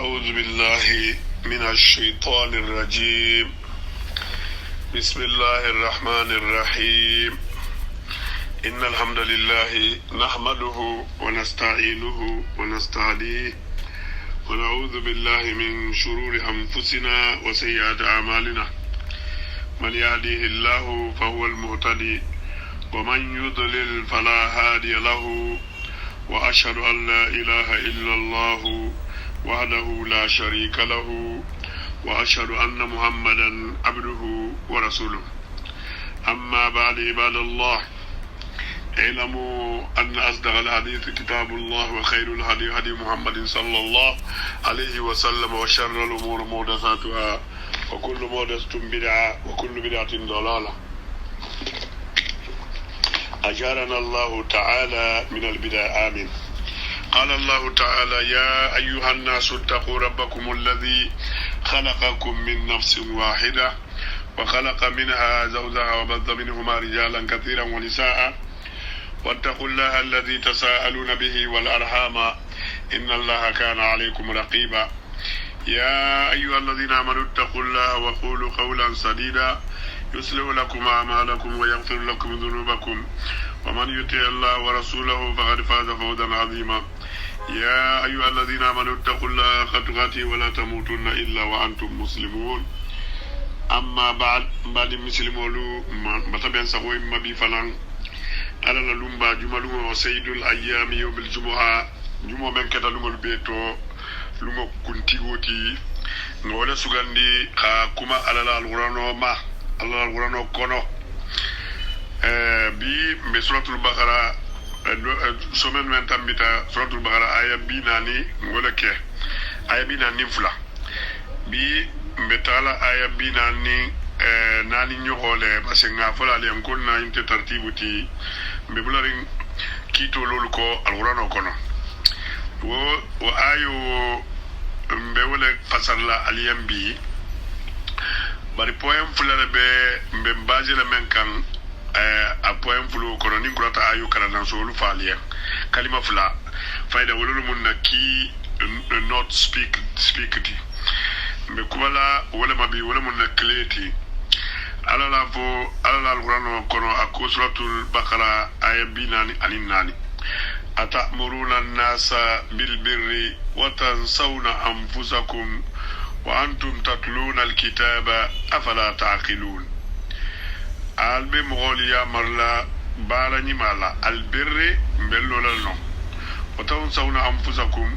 أعوذ بالله من الشيطان الرجيم. بسم الله الرحمن الرحيم. إن الحمد لله نحمده ونستعينه ونستهديه ونعوذ بالله من شرور أنفسنا وسيئات أعمالنا. من يهديه الله فهو المهتدي ومن يضلل فلا هادي له. وأشهد أن لا إله إلا الله وحده لا شريك له وأشهد أن محمدا عبده ورسوله. أما بعد عباد الله، اعلموا أن أصدق الحديث كتاب الله وخير الهدي هدي محمد صلى الله عليه وسلم وشر الأمور محدثاتها وكل محدثة بدعة وكل بدعة ضلالة. أجارنا الله تعالى من البدع. آمين. قال الله تعالى: يا أيها الناس اتقوا ربكم الذي خلقكم من نفس واحدة وخلق منها زوجها وبث منهما رجالا كثيرا ونساء واتقوا الله الذي تساءلون به والأرحام إن الله كان عليكم رقيبا. يا أيها الذين آمنوا اتقوا الله وقولوا قولا سديدا يصلح لكم أعمالكم ويغفر لكم ذنوبكم ومن يطع الله ورسوله فقد فاز فوزا عظيما. يا أيها الذين آمنوا اتقوا الله حق تقاته ولا تموتن إلا وأنتم مسلمون. أما بعد مسلمون بتبين سقوي ما بيفلان على اللومبا جملوا سيد الأيام يوم الجمعة جمعة من كذا لوم البيتو لوم كنتيوتي نقول سجندي كما على القرآن ما على القرآن كنو bi mbe suratul baqara somen men tambita suratul baqara aya bi nani ngole ke aya bi nani fula bi mbe tala aya bi nani nani nyogole parce que nga fola le kon na inte tartibuti mbe bularin kito lolu ko alqur'ano kono wo ayo mbe wala pasalla aliyambi bari poem fulare be mbe mbajela men kan a poem fulu kono ni kurata ayu kala solu faliya kalima fula fayda wololu mun na ki not speak ti me kubala wala mabi wala mun na kleti ala la alquran kono ako suratul baqara aya binani alinani atamuruna an-nasa bil birri wa tansawna anfusakum wa antum tatluna al-kitaba afala taqilun. albe mogoliya marla bala nyimala albirri mbello lalno wataw sawna anfusakum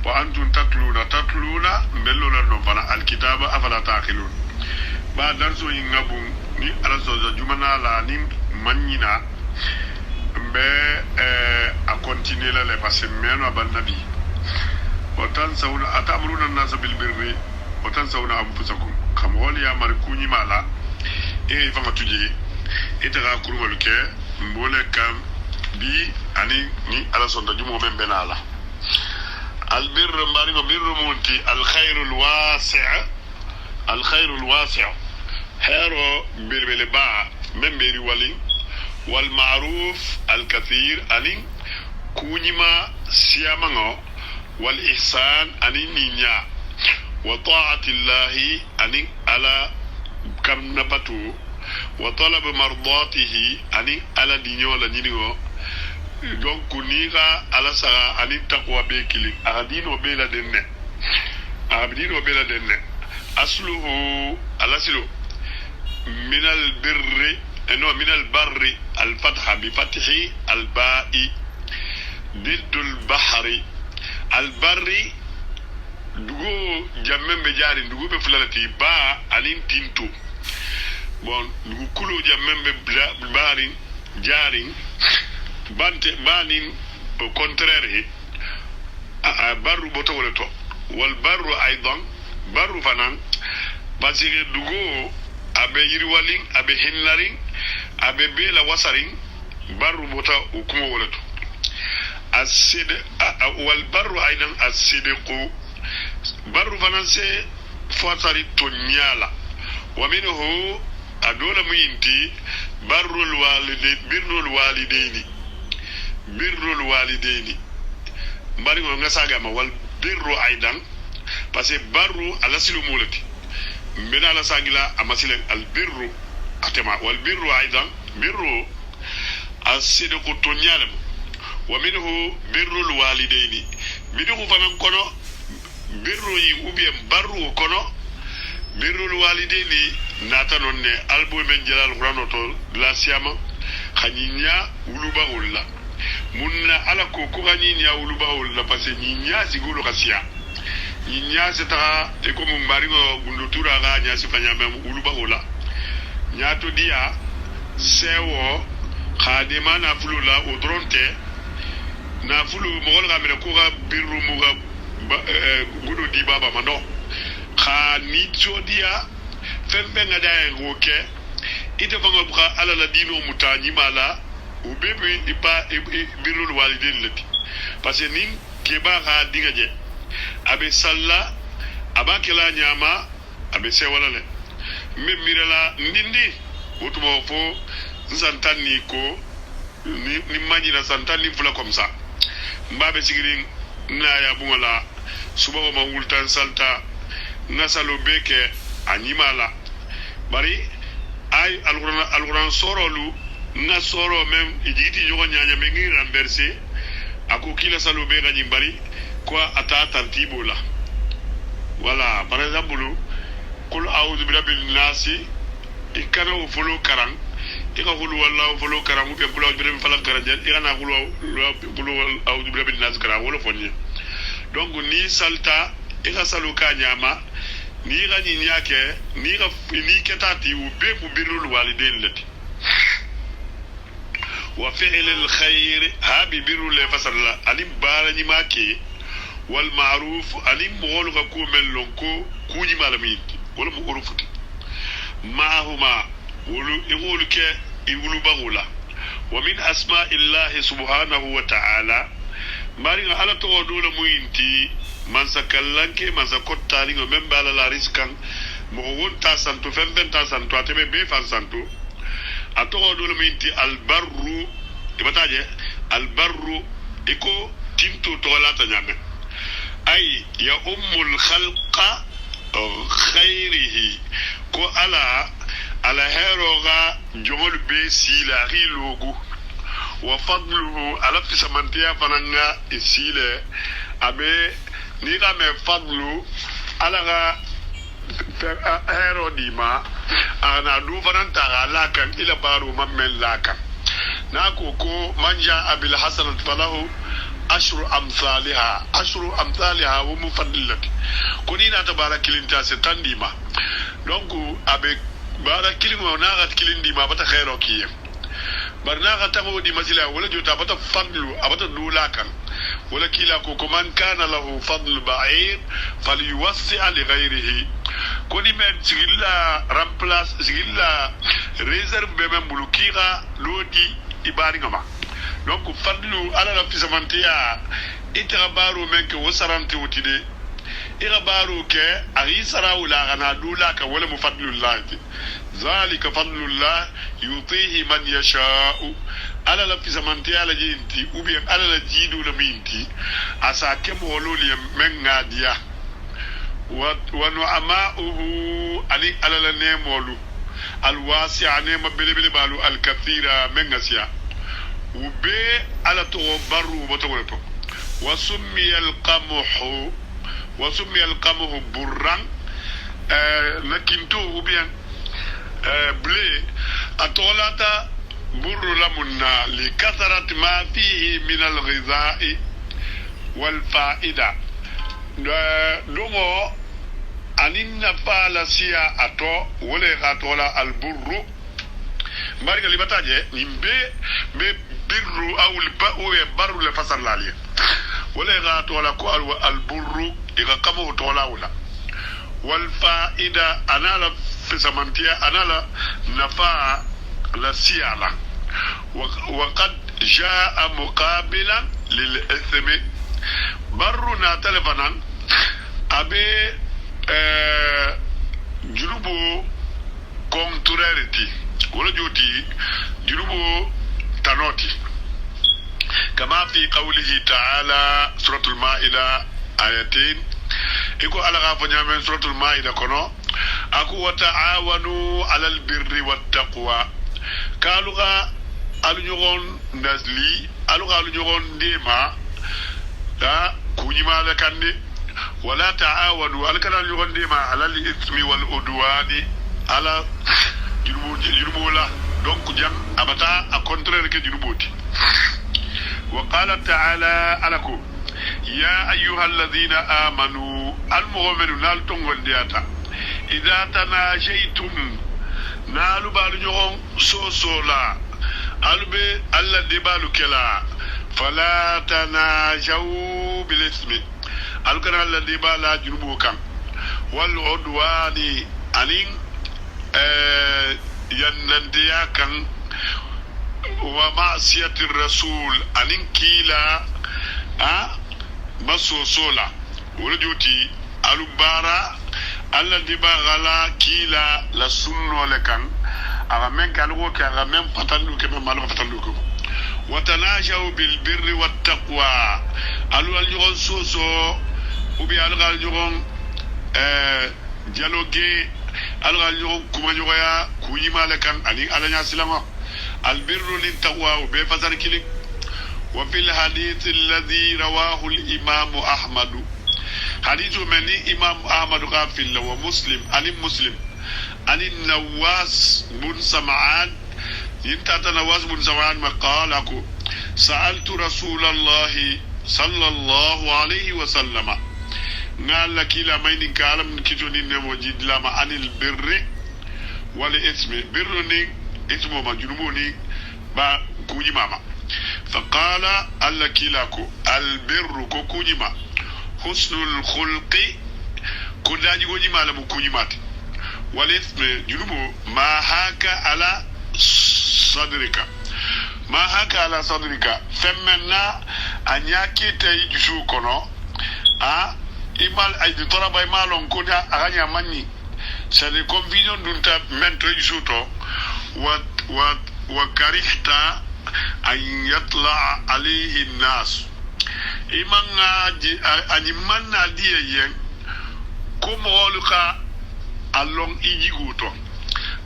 wa antum tatluna mbello lalno fana alkitaba afala taqilun. ba darso yingabum ni alaso za jumana la ni manyina mbe a continuer la le parce meno abannabi watan sawna atamruna an-nas bil birri watan sawna anfusakum kamoliya markunyi mala e fanga tuje itara kurwal ke mbole kam bi ani ni ala sonda jumo men benala albir mbari no birru munti alkhairul wasi' hero birbele ba memberi wali wal ma'ruf al kathir ani kunyima siamango wal ihsan ani ninya wa ta'ati llahi ani ala kam nabatu wa talab mardatihi ani ala dinyo la nyinigo donc niga ala sara ani taqwa be kili adino be la denne asluhu alasilo min al birri min al barri al fatha bi fathi al ba'i ضد البحر البري dugo jamme be jari dugo be fulalati ba alin tinto bon dugo kulo jamme be bari jari bante banin au contraire a barru boto wala to wal barru aidan barru fanan basire dugo abe yiri walin abe hinnarin abe bela wasarin barru bota ukumo wala to asid wal barru aidan asidiqu barru fananse fatari tonyala wa minhu adola muyinti birrul walidaini mbari ngo ngasaga ma wal birru aidan parce que barru ala silu mulati mbena ala sagila amasila al birru atema wal birru aidan birru asidiqu tunyalam wa minhu birrul walidaini bidugu fanan kono birru yi ubien barru kono birrul walidaini nata non ne albo men jalal qur'ano to la siyama khaninya uluba ulla munna ala ko ko khaninya uluba ulla parce que ninya sigulu khasiya ninya seta e ko mun maringo gundutura ga nya sifanya mem uluba ulla nyato dia sewo khadima na fulula odronte na fulu mogol ga mena ko ga birru mo ga gudu di baba mano kha ni jodia fembe nga da ngoke ite fanga buka ala la dino mutani mala u bebe ipa birul walidin lati parce que nin ke ba ga diga je abe salla abakela nyama abe se wala le me mirala ndindi otumo fo santani ko ni majina santani fula comme ça mbabe sigirin na ya bumala suba ma wultan salta nasalo beke animala bari ay alquran sorolu na soro même iditi jogo nyanya me ngi renverser ako kila salo be gani bari quoi ata tartibo la voilà par exemple qul a'udhu bi rabbil nasi ikana wo folo karang ika hulu wallahu folo karang be bulaw bi dem falak karajel ikana hulu a'udhu bi rabbil nasi karang wala fonni donc ni salta ika salo ka nyama ni gani nyake ni ketati u be bu birul walidain lati wa fi'l al khair habi birul fasalla alim barani make wal ma'ruf alim mol ga ko mellon ko kuji malami wala mu urufuti ma'huma wulu igulu ke igulu bagula wa min asma'illahi subhanahu wa ta'ala mari ala to dole mu inti man sakallanke man sakottali ngo memba la riskan mo wonta santo femben santo atebe be fan santo ato dole mu inti albarru ibataje albarru iko tinto to la tanyame ay ya ummul khalqa khairihi ko ala heroga jomol be sila rilogu wa fadluhu ala fisamantiya fananga isile abe ni ga me fadlu ala ga hero dima ana du fananta ala kan ila baru mammen lakan na ko manja abil hasan falahu ashru amsalha wa mufaddilat kuni na tabarakilinta se tandima donc abe barakilimo na gat kilindima bata khairo kiye barna gata ko di masila wala jota bata fadlu abata dulakan wala kila ko man kana lahu fadl ba'id falyuwassi li ghayrihi kuni men sigilla remplace sigilla réserve be men bulukira lodi ibari ngama donc fadlu ala la fisamantiya itabaru men ke wasaranti wutide irabaru ke arisara wala gana dulaka wala mufadlullah zalika fadlullah yutihi man yasha'u ala la fisamanti ala jinti ubi ala la jidu la minti asa kemo loli men ngadia wa nu'ama'uhu ali ala la nemolu alwasi'a nema belebele balu alkathira men ngasiya ube ala to baru botogoto wa summiya alqamuhu burran nakinto ubien blé atolata burru lamunna li katharat ma fihi min al-ghidha'i wal fa'ida domo aninna fala siya ato wala gatola al burru mari gali bataje nimbe be birru aw al ba'u barru la fasal lali wala gatola ko al burru iga kamo tola wala wal fa'ida anala fisamantia anala nafa la siyala وقد جاء مقابلا للإثم برنا تلفنا أبي جنوبو كونتراريتي ولا جوتي جنوبو تانوتي كما في قوله تعالى سورة المائدة آيتين iko ala ga fanya men suratul maida kono aku wa ta'awanu alal birri wat taqwa kaluga alu nyogon nasli aluga alu nyogon dema da kunyima la kandi wala ta'awanu alkana nyogon dema alal ismi wal udwani ala junubu la donc jam abata a contraire ke junuboti wa qala ta'ala alaku ya ayyuhal ladhina amanu almu'minu nal tongol diata idha tanajaytum nalu balu nyogon sosola albe alla debalu kela fala tanajaw bil ismi alkana alla debala junubu kan wal udwani anin yannandiya kan wa ma'siyati rasul anin kila masosola wurjuti alubara alladhi bagala kila la sunno lekan aga men kalugo ka aga men patandu ke men malo patandu ko watanajaw bil birri wat taqwa alu al jogon soso ubi al gal jogon dialogue algal ñoo kuma ñoya kuñima le kan ani alanya silama albirru lin taqwa be fasar kilik wa fil hadith alladhi rawahu al imam ahmad hadithu mani imam ahmad qafil wa muslim ani muslim ani nawas bin sam'an yintata nawas bin sam'an maqalaku sa'altu rasulullah sallallahu alayhi wa sallama ngalla kila mayni kalam kitoni nemo jidlama anil birri wal ismi birru ni ismu majrumu ni ba kunyima faqala alla kilako al birru ko kunyima husnul khulqi ko daji go nyima la mu kunyimati wal ismi junubu ma haka ala sadrika ma haka ala sadrika femenna anyaki tay jusu kono imal ay di toraba imalon ko da aganya manni c'est des conviction dunta mentre juto wa karihta an yatla alayhi an-nas imanga ani manna diyen ko moluka allon ijiguto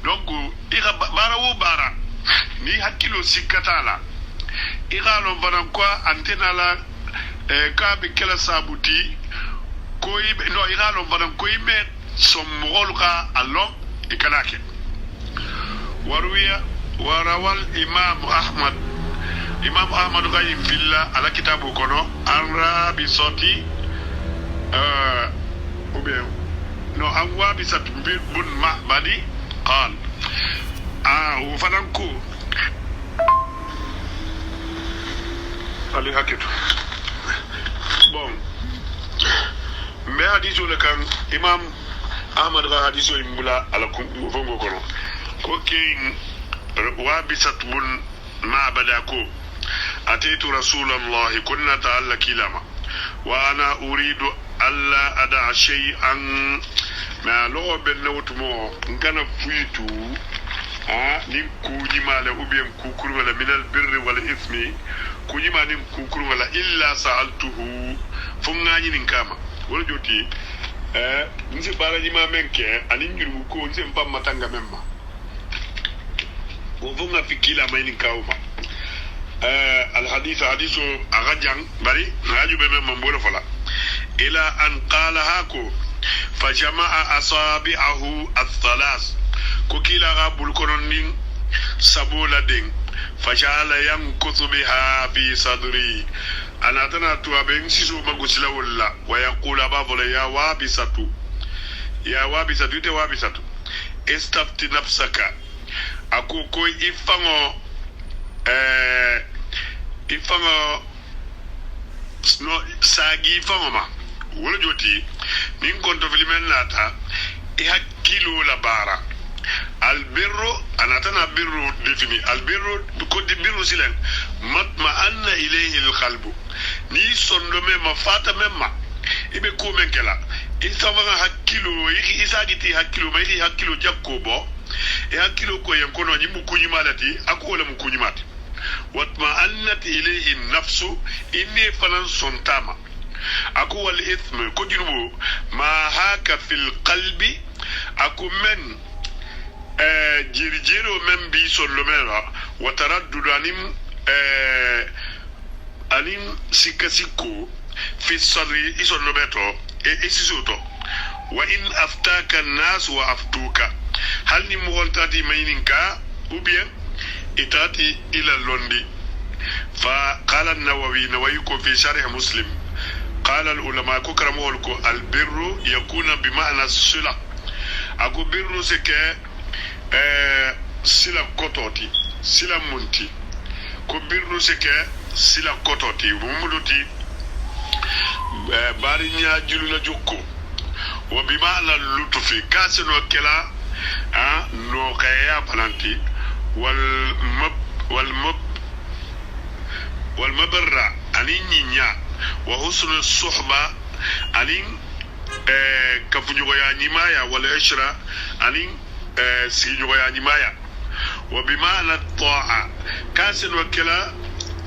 donc ira barawo bara ni hakilo sikatala ira lo banan ko antena la ka be kala sabuti koy no iralo banan koy me som molka allon ikalake warwiya warawal imam ahmad gay filla ala kitabu kono arabi soti ubem no anwa bi sat bun mahbadi qal وفنانكو علي حكيتو بون مي حديثو لكان امام احمد غا حديثو يمبلا على فونغو كونو كوكين وابسط بن معبداكو اتيت رسول الله كنا تعالى كلامه وانا اريد الا ادع شيئا ما لو بنوتمو ngana fuitu nin kujima la ubiyam kukuru wala minal birri wal ismi kujima nin kukuru wala illa sa'altuhu fungani nin kama wala joti nsi baraji ma menke anin juru ko nsi mpa matanga memma wo funga fikila mai nin kawma al hadith hadithu agajang bari ngaju be memma mbolo fala ila an qala hako fajama'a asabi'ahu ath-thalath ko kila gabul kononin sabola den fajala yankutu biha fi sadri anatana tuabe siso magusila wala wa yaqula bavola ya wabisatu te wabisatu istafti nafsaka akoko ifango no sagi fama wala joti min konto filimen nata e hakkilo la bara albirru anatana birru defini albirru ko di birru silen matma anna ilayhi alqalbu ni sondo me ma fata memma ibe ko men kala isawanga hakkilo isagiti hakkilo ma yi hakkilo jakko bo e hakkilo ko yen kono nyimu kunyima dati akola mu kunyimati watma annat ilayhi nafsu inni falan sontama ako wal ithmu ko junubo ma haka fil qalbi ako men jirjiro men bi sollomera wa taraddud anim sikasiko fi sadri isollometo isisoto wa in aftaka an-nas wa aftuka hal ni muholtati mayninka ou bien itati ila londi فقال النووي نويكو في شرح مسلم قال العلماء كرموا لكو البر يكون بمعنى الصلة أكو بر سكة sila kototi sila munti ko birru seke sila kototi mumuluti bari nya julula jukko wa bima'na lutufi kasino kala no kaya palanti wal mabarra aninnya wa husnul suhba anin kafujugo ya nyimaya wal ishra anin sijugo ya nyimaya وبمعنى الطاعة كاسن وكلا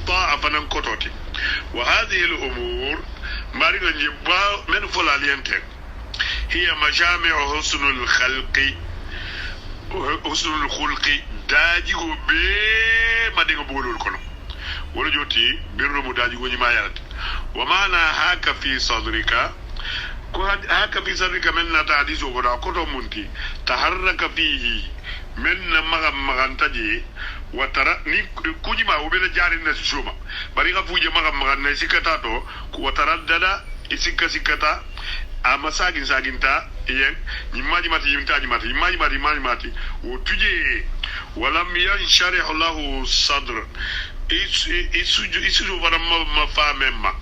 طاعة فنن كتوتي وهذه الأمور مارينا نجيبها من فلالينتك هي مجامع حسن الخلق داجيو بي ما ديغو بولول كونو ولا جوتي بيرو مو داجيو ني ما يارات ومعنى هاك في صدرك هاك في صدرك من حديث ولا كتو منتي تحرك فيه من مغانتاجي وترى ني كوجيما وبلا جاري نسوما بري غفوجي مغان نسيكاتاتو وتردد اسيكا ama saginta yen nimaji mati wotuje walam yanshari Allahu sadr isuju wala mafamema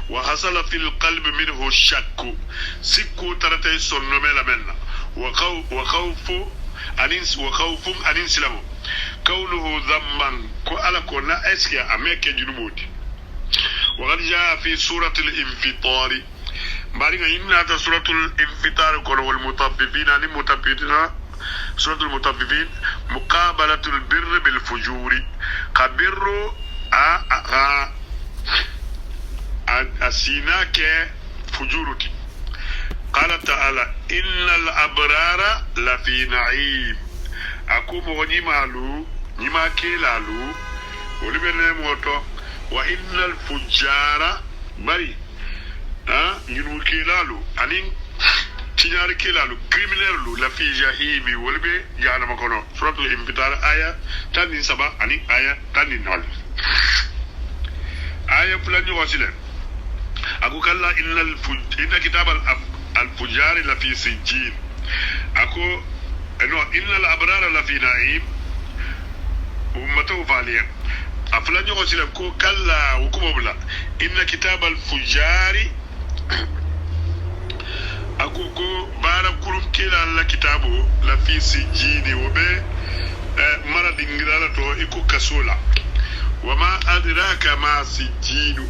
wa hasala fil qalbi minhu shakku sikku tarata sonnomela menna wa khawfu anin silamu kaunuhu dhamman ko ala ko na eskiya ameke junuboti wa qad jaa fi surati al-infitar بارك إنها سورة الانفطار والمطففين عن المطففين سورة المطففين مقابلة البر بالفجور كبر أسيناك فجورك قال تعالى إن الأبرار لفي نعيم أكو مغني مالو نما كيلالو ولبنى موتو وإن الفجار بري ñun kilalu anin tiñar kilalu criminel lu la fi jahimi wolbe jaana makono suratul infitar aya tanin saba anin aya tanin nol aya fulani wasile aku kalla inna kitabal al-fujjar la fi sijjin aku innal abrara la fi na'im ummatu faliya aflani wasile ko kalla hukumubla inna kitabal fujjari akoko bara kurum kila la kitabu la fi sijini wobe mara dingirala to iko kasola wama adraka ma sijinu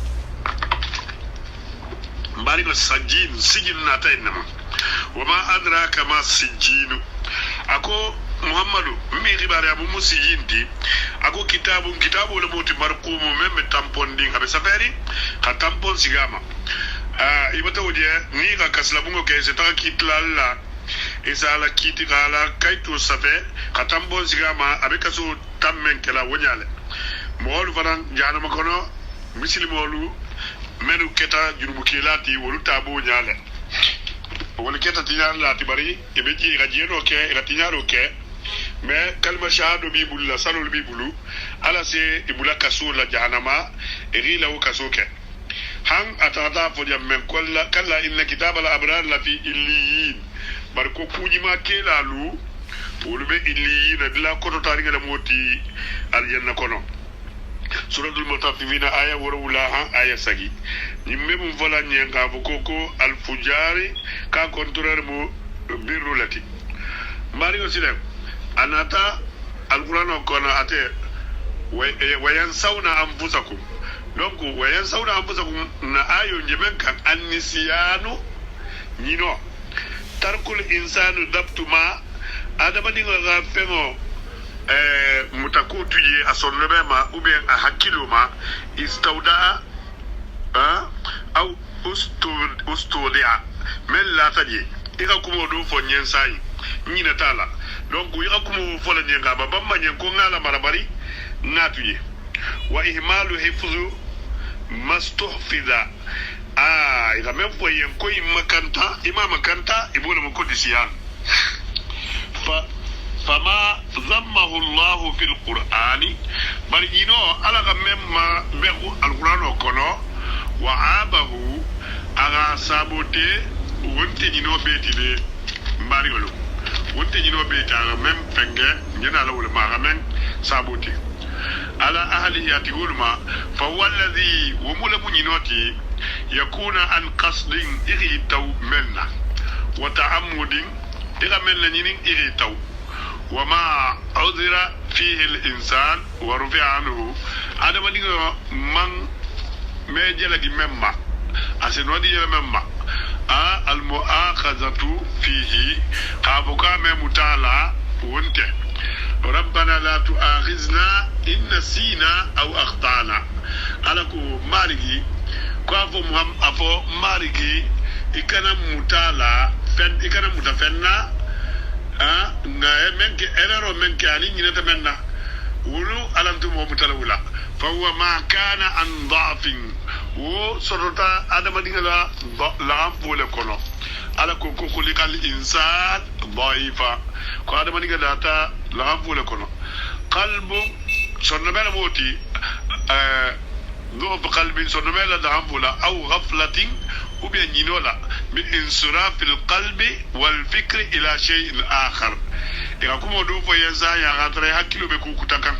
mbari ko sijin na taynama wama adraka ma sijinu ako muhammadu mi ribare abu musijindi ako kitabu le moti marqumu meme tampon ding abe safari ka tampon sigama ibata wuje ni ka kaslabungo ke se ta kitlalla isala kitikala kaitu safe katambon sigama abe kaso tammen kala wonyale mol faran jana makono muslimolu menu keta jurubu kilati wolu tabo nyale wolu keta tinyala tibari ibe ji gajeno ke gatinyaro ke me kalma shahadu bibulla salul bibulu ala se ibula kaso la jahanama irila wo kaso ke han atata fo jamen kalla inna kitabal abrar la fi illiyin bar ko kujima kelalu wolbe illiyin bila ko to tari ngala moti aljanna kono suratul mutaffifin aya wala aya sagi nimme mum vola nyenga fo koko al fujari ka contraire mo birrulati mari ko sile anata alquran ko na ate wayan sauna anfusakum donc wayan sauna anfusakum na ayo njemen kan annisiyanu nino tarkul insanu dabtuma adama dinga ga fengo mutakutu ye asonnebe ma ou bien a hakilo ma istawda au ustudia men la taje ika kuma do fo nyen sai nyina tala donc ika kuma fo la nyenga ba bamba nyen ko ngala marabari ngatuye wa ihmalu hifzu mastuhfiza ika men fo yen ko makanta imama kanta ibona mo kodisiyan فما ذمه الله في القرآن بل إنه على مما بيقول القرآن كنو وعابه على سابوتي وانتجنو بيتي مباريولو وانتجنو بيتي على مم فنجة جنا لول ما من سابوتي على أهله يتقول ما فهو الذي ومولم ينوتي يكون عن قصد إغيتو منا وتعمد إغا منا ينين إغيتو وما عذر فيه الإنسان ورفع عنه هذا ما نيجي من ما يجلك مما أسنودي يجلك مما المؤاخذة فيه قابوكا ممتالا وانت ربنا لا تؤاخذنا إن نسينا أو أخطأنا ألكو مارجي كافو مهم أفو مارجي إكنا متالا فن إكنا متفننا nga menke error menke ani nyinata menna wulu alantu mo mutalawula fa huwa ma kana an dhafin wo sorota adama digala la ampole kono ala ko ko likal insan dhaifa ko adama digala ta la ampole kono qalbu sonna mela moti ضعف قلب سنة ملا دعمولا أو غفلة وبين ينولا من انصراف القلب والفكر إلى شيء آخر إذا كم ودوف ينزا يغادر هكذا بكو كتاكا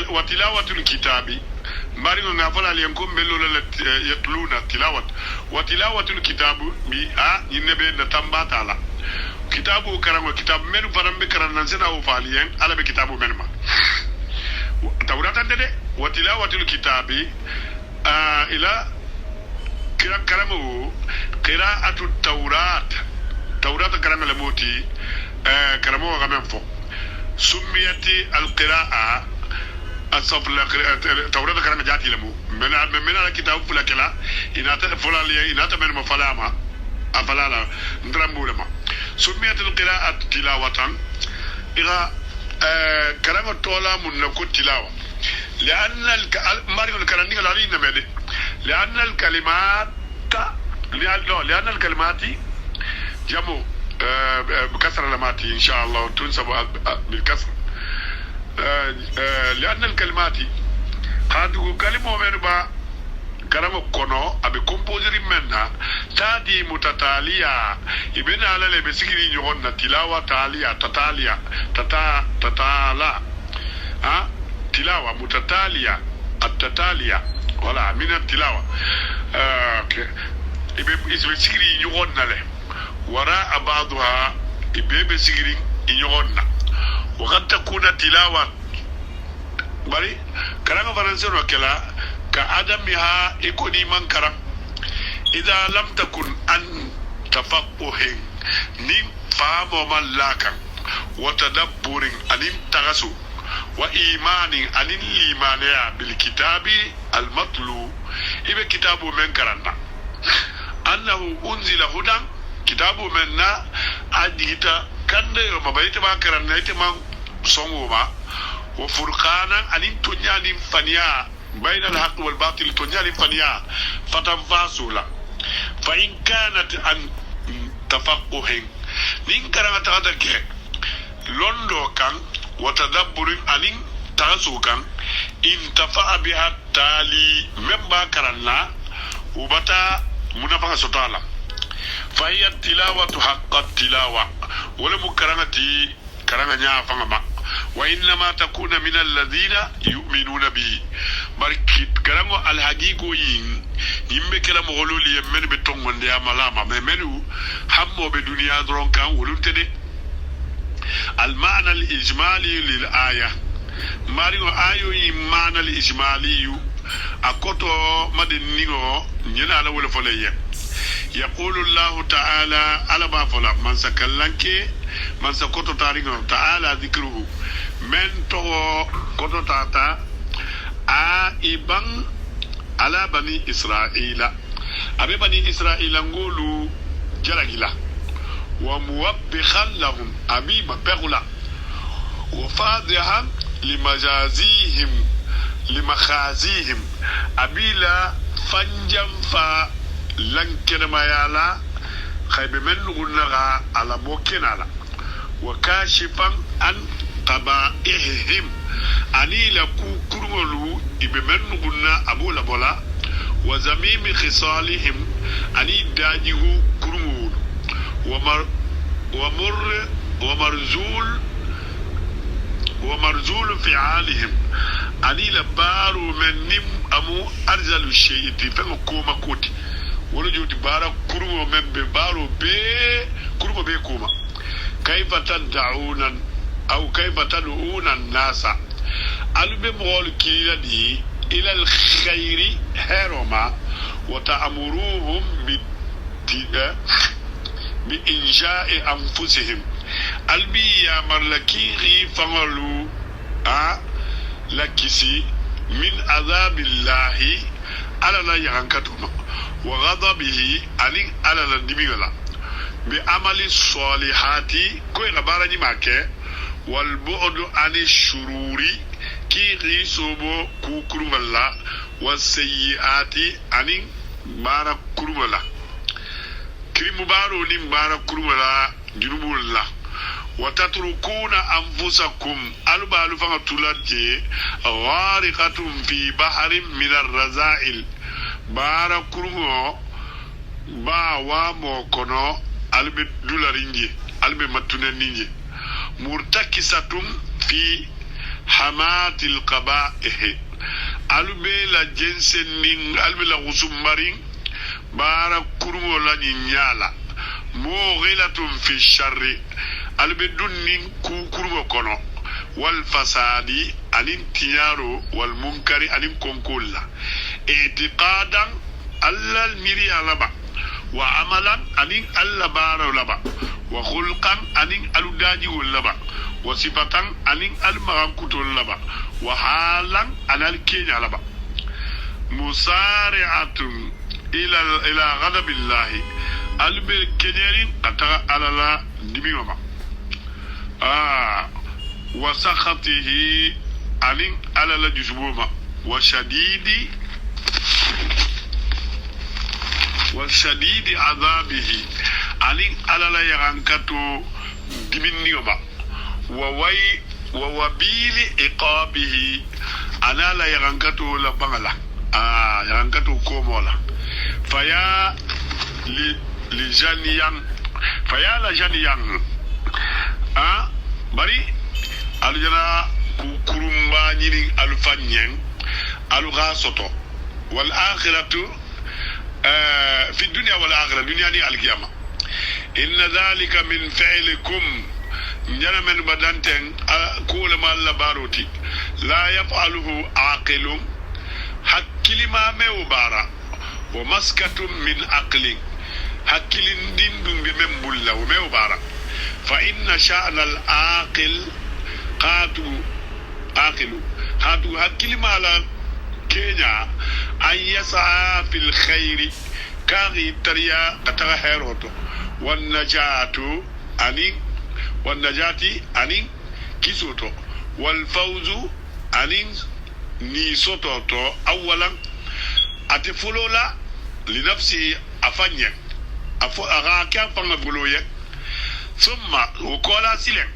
وتلاوة الكتاب مارينو نافلا لينكم ملولا يتلون تلاوة وتلاوة الكتاب بيا ينبي نتنبا تعالى كتابه كرام كتاب منو فرم بكران ننسنا وفاليين على بكتابه منما توراة ده وتلاوة الكتاب إلى كلامه قراءة التوراة كلام الموتي كلامه غمم فوق سميت القراءة الصف التوراة كلام جاتي لمو من الكتاب فلا كلا فلا لي من مفلاما أفلالا ندرمولما سميت القراءة تلاوة إلى كلام التولا من نكون تلاوة لأن ماريو الكلام نيجا لاري نمدي لأن الكلمات لأن الكلمات جمو بكسر لماتي إن شاء الله تنسب بالكسر لأن الكلمات قد كلمة من با كلام كونو أبي كومبوزري منا تادي متتالية يبين على اللي بسكري يقولنا تلاوة تالية تتالا تلاوة متتالية التتالية ولا من التلاوة يبين بسكري يقولنا له وراء بعضها يبين بسكري يقولنا وقد تكون تلاوة bari karanga faransa no kala ka adamiha ikoni man karam idza lam takun an tafaqquhin nin famo malakan wa tadabburin anin tagasu wa imanin anin limaniya bil kitabi al matlu ibe kitabu men karanna annahu unzila hudan kitabu menna adita kande yo mabayta ba karanna ite man songo ba وفرقانا أن تنيا فنيا بين الحق والباطل تنيا فنيا فتنفاسولا فإن كانت عن تفقه نين تغدك لندو كان وتدبر أن تغسو كان انتفع بها التالي مما كرنا وبتا منافقة سطالا فهي التلاوة حق التلاوة ولم كرنتي كرنا فما وإنما تكون من الذين يؤمنون به بركت كلام الحقيقو يم كلام غلول يمن بتونغون دي ملاما منو حمو بدنيا درون كان ولنتدي المعنى الإجمالي للآية ماريو آيو المعنى الإجمالي أكوتو مدنيغو نينا على ولا فليه يقول الله تعالى على ما فلا من سكلنك من سكوتو تاريخ تعالى ذكره من تو كوتو تاتا آئبان على بني إسرائيل abe bani israila ngolu jaragila wa muwabbihan lahum abi mabghula wa fadihan limakhazihim abila fanjam fa lankermayala khaybe men lugunaga ala mokenala wa kashifan an qaba'ihim anila kurngolu ibe men luguna abula bola wa zamimi khisalihim ani dajihu kurngolu ومرزول فعالهم أني لبارو من نم أمو أرزل الشيء فهم كوما كوتي ولجو تبارا كرمو من ببارو كرمو كوما كيف تدعون أو كيف تدعون الناس المبغول كيلا دي إلى الخير هرما وتأمروهم بإنشاء أنفسهم albi ya marlaki famalu lakisi min azabillahi ala la yankatuma wa ghadabihi alin ala la dibigala bi amali salihati ko ngabara ni make wal bu'du ani shururi ki risobo ku kurumalla was sayyiati ani bara kurumalla krimu baro ni bara kurumalla junubullah وتتركون أنفسكم ألبالو فغتولاتي غارقة في بحر من الرذائل بارا كرمو با وامو كنو ألبي دولارينجي ألبي متونينجي مرتكسة في حمات القبائح ألبي لا جنسنين ألبي لا غسمارين بارا كرمو لا نيالا موغلة في الشر albedunnin kukurbo kono wal fasadi anin tiyaro wal munkari anin konkolla itiqadan allal miri alaba wa amalan anin allabara laba wa khulqan anin aludaji laba wa sifatan anin almarankuto laba wa halan anal kenya laba musari'atun ila ghadabillahi albe kenyerin atara alala dimiyoma وسخطه أن على الجسبوما وشديد عذابه أن على لا يغنكتو دمنيوما ووبيل إقابه أنا لا يغنكتو لبنغلا يغنكتو كومولا فيا لجانيان bari aljana kurumba nyini alfanyen aluga soto wal akhiratu fi dunya wal akhirah dunya ni alqiyama inna dhalika min fi'likum njana men badanten kula ma la baroti la yaf'aluhu aqilun hakilima mewbara wa maskatun min aqli hakilin dindum be membulla wa mewbara فإن شأن العاقل قاتو هكل مالا كينيا أن يسعى في الخير كاغي تريا قطع هيروتو والنجاة أنين كيسوتو والفوز أنين نيسوتو أولا أتفلولا لنفسه أفنيا أغاكا فنبلويا ثم وقال سلم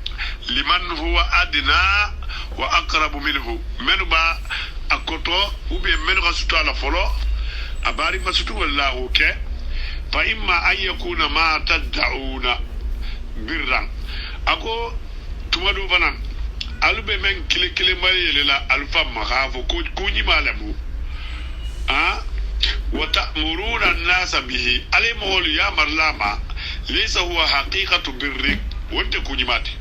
لمن هو أدنى وأقرب منه من با أكتو وبين من غسطو على فلو أباري مسطو والله أوكي فإما أن يكون ما تدعون برا أكو تمدو بنا ألو من كلي مري للا ألفا مخافو كوني مالمو وتأمرون الناس به ألي مغول يا مرلاما ليس هو حقيقة بر وانت كونيماتي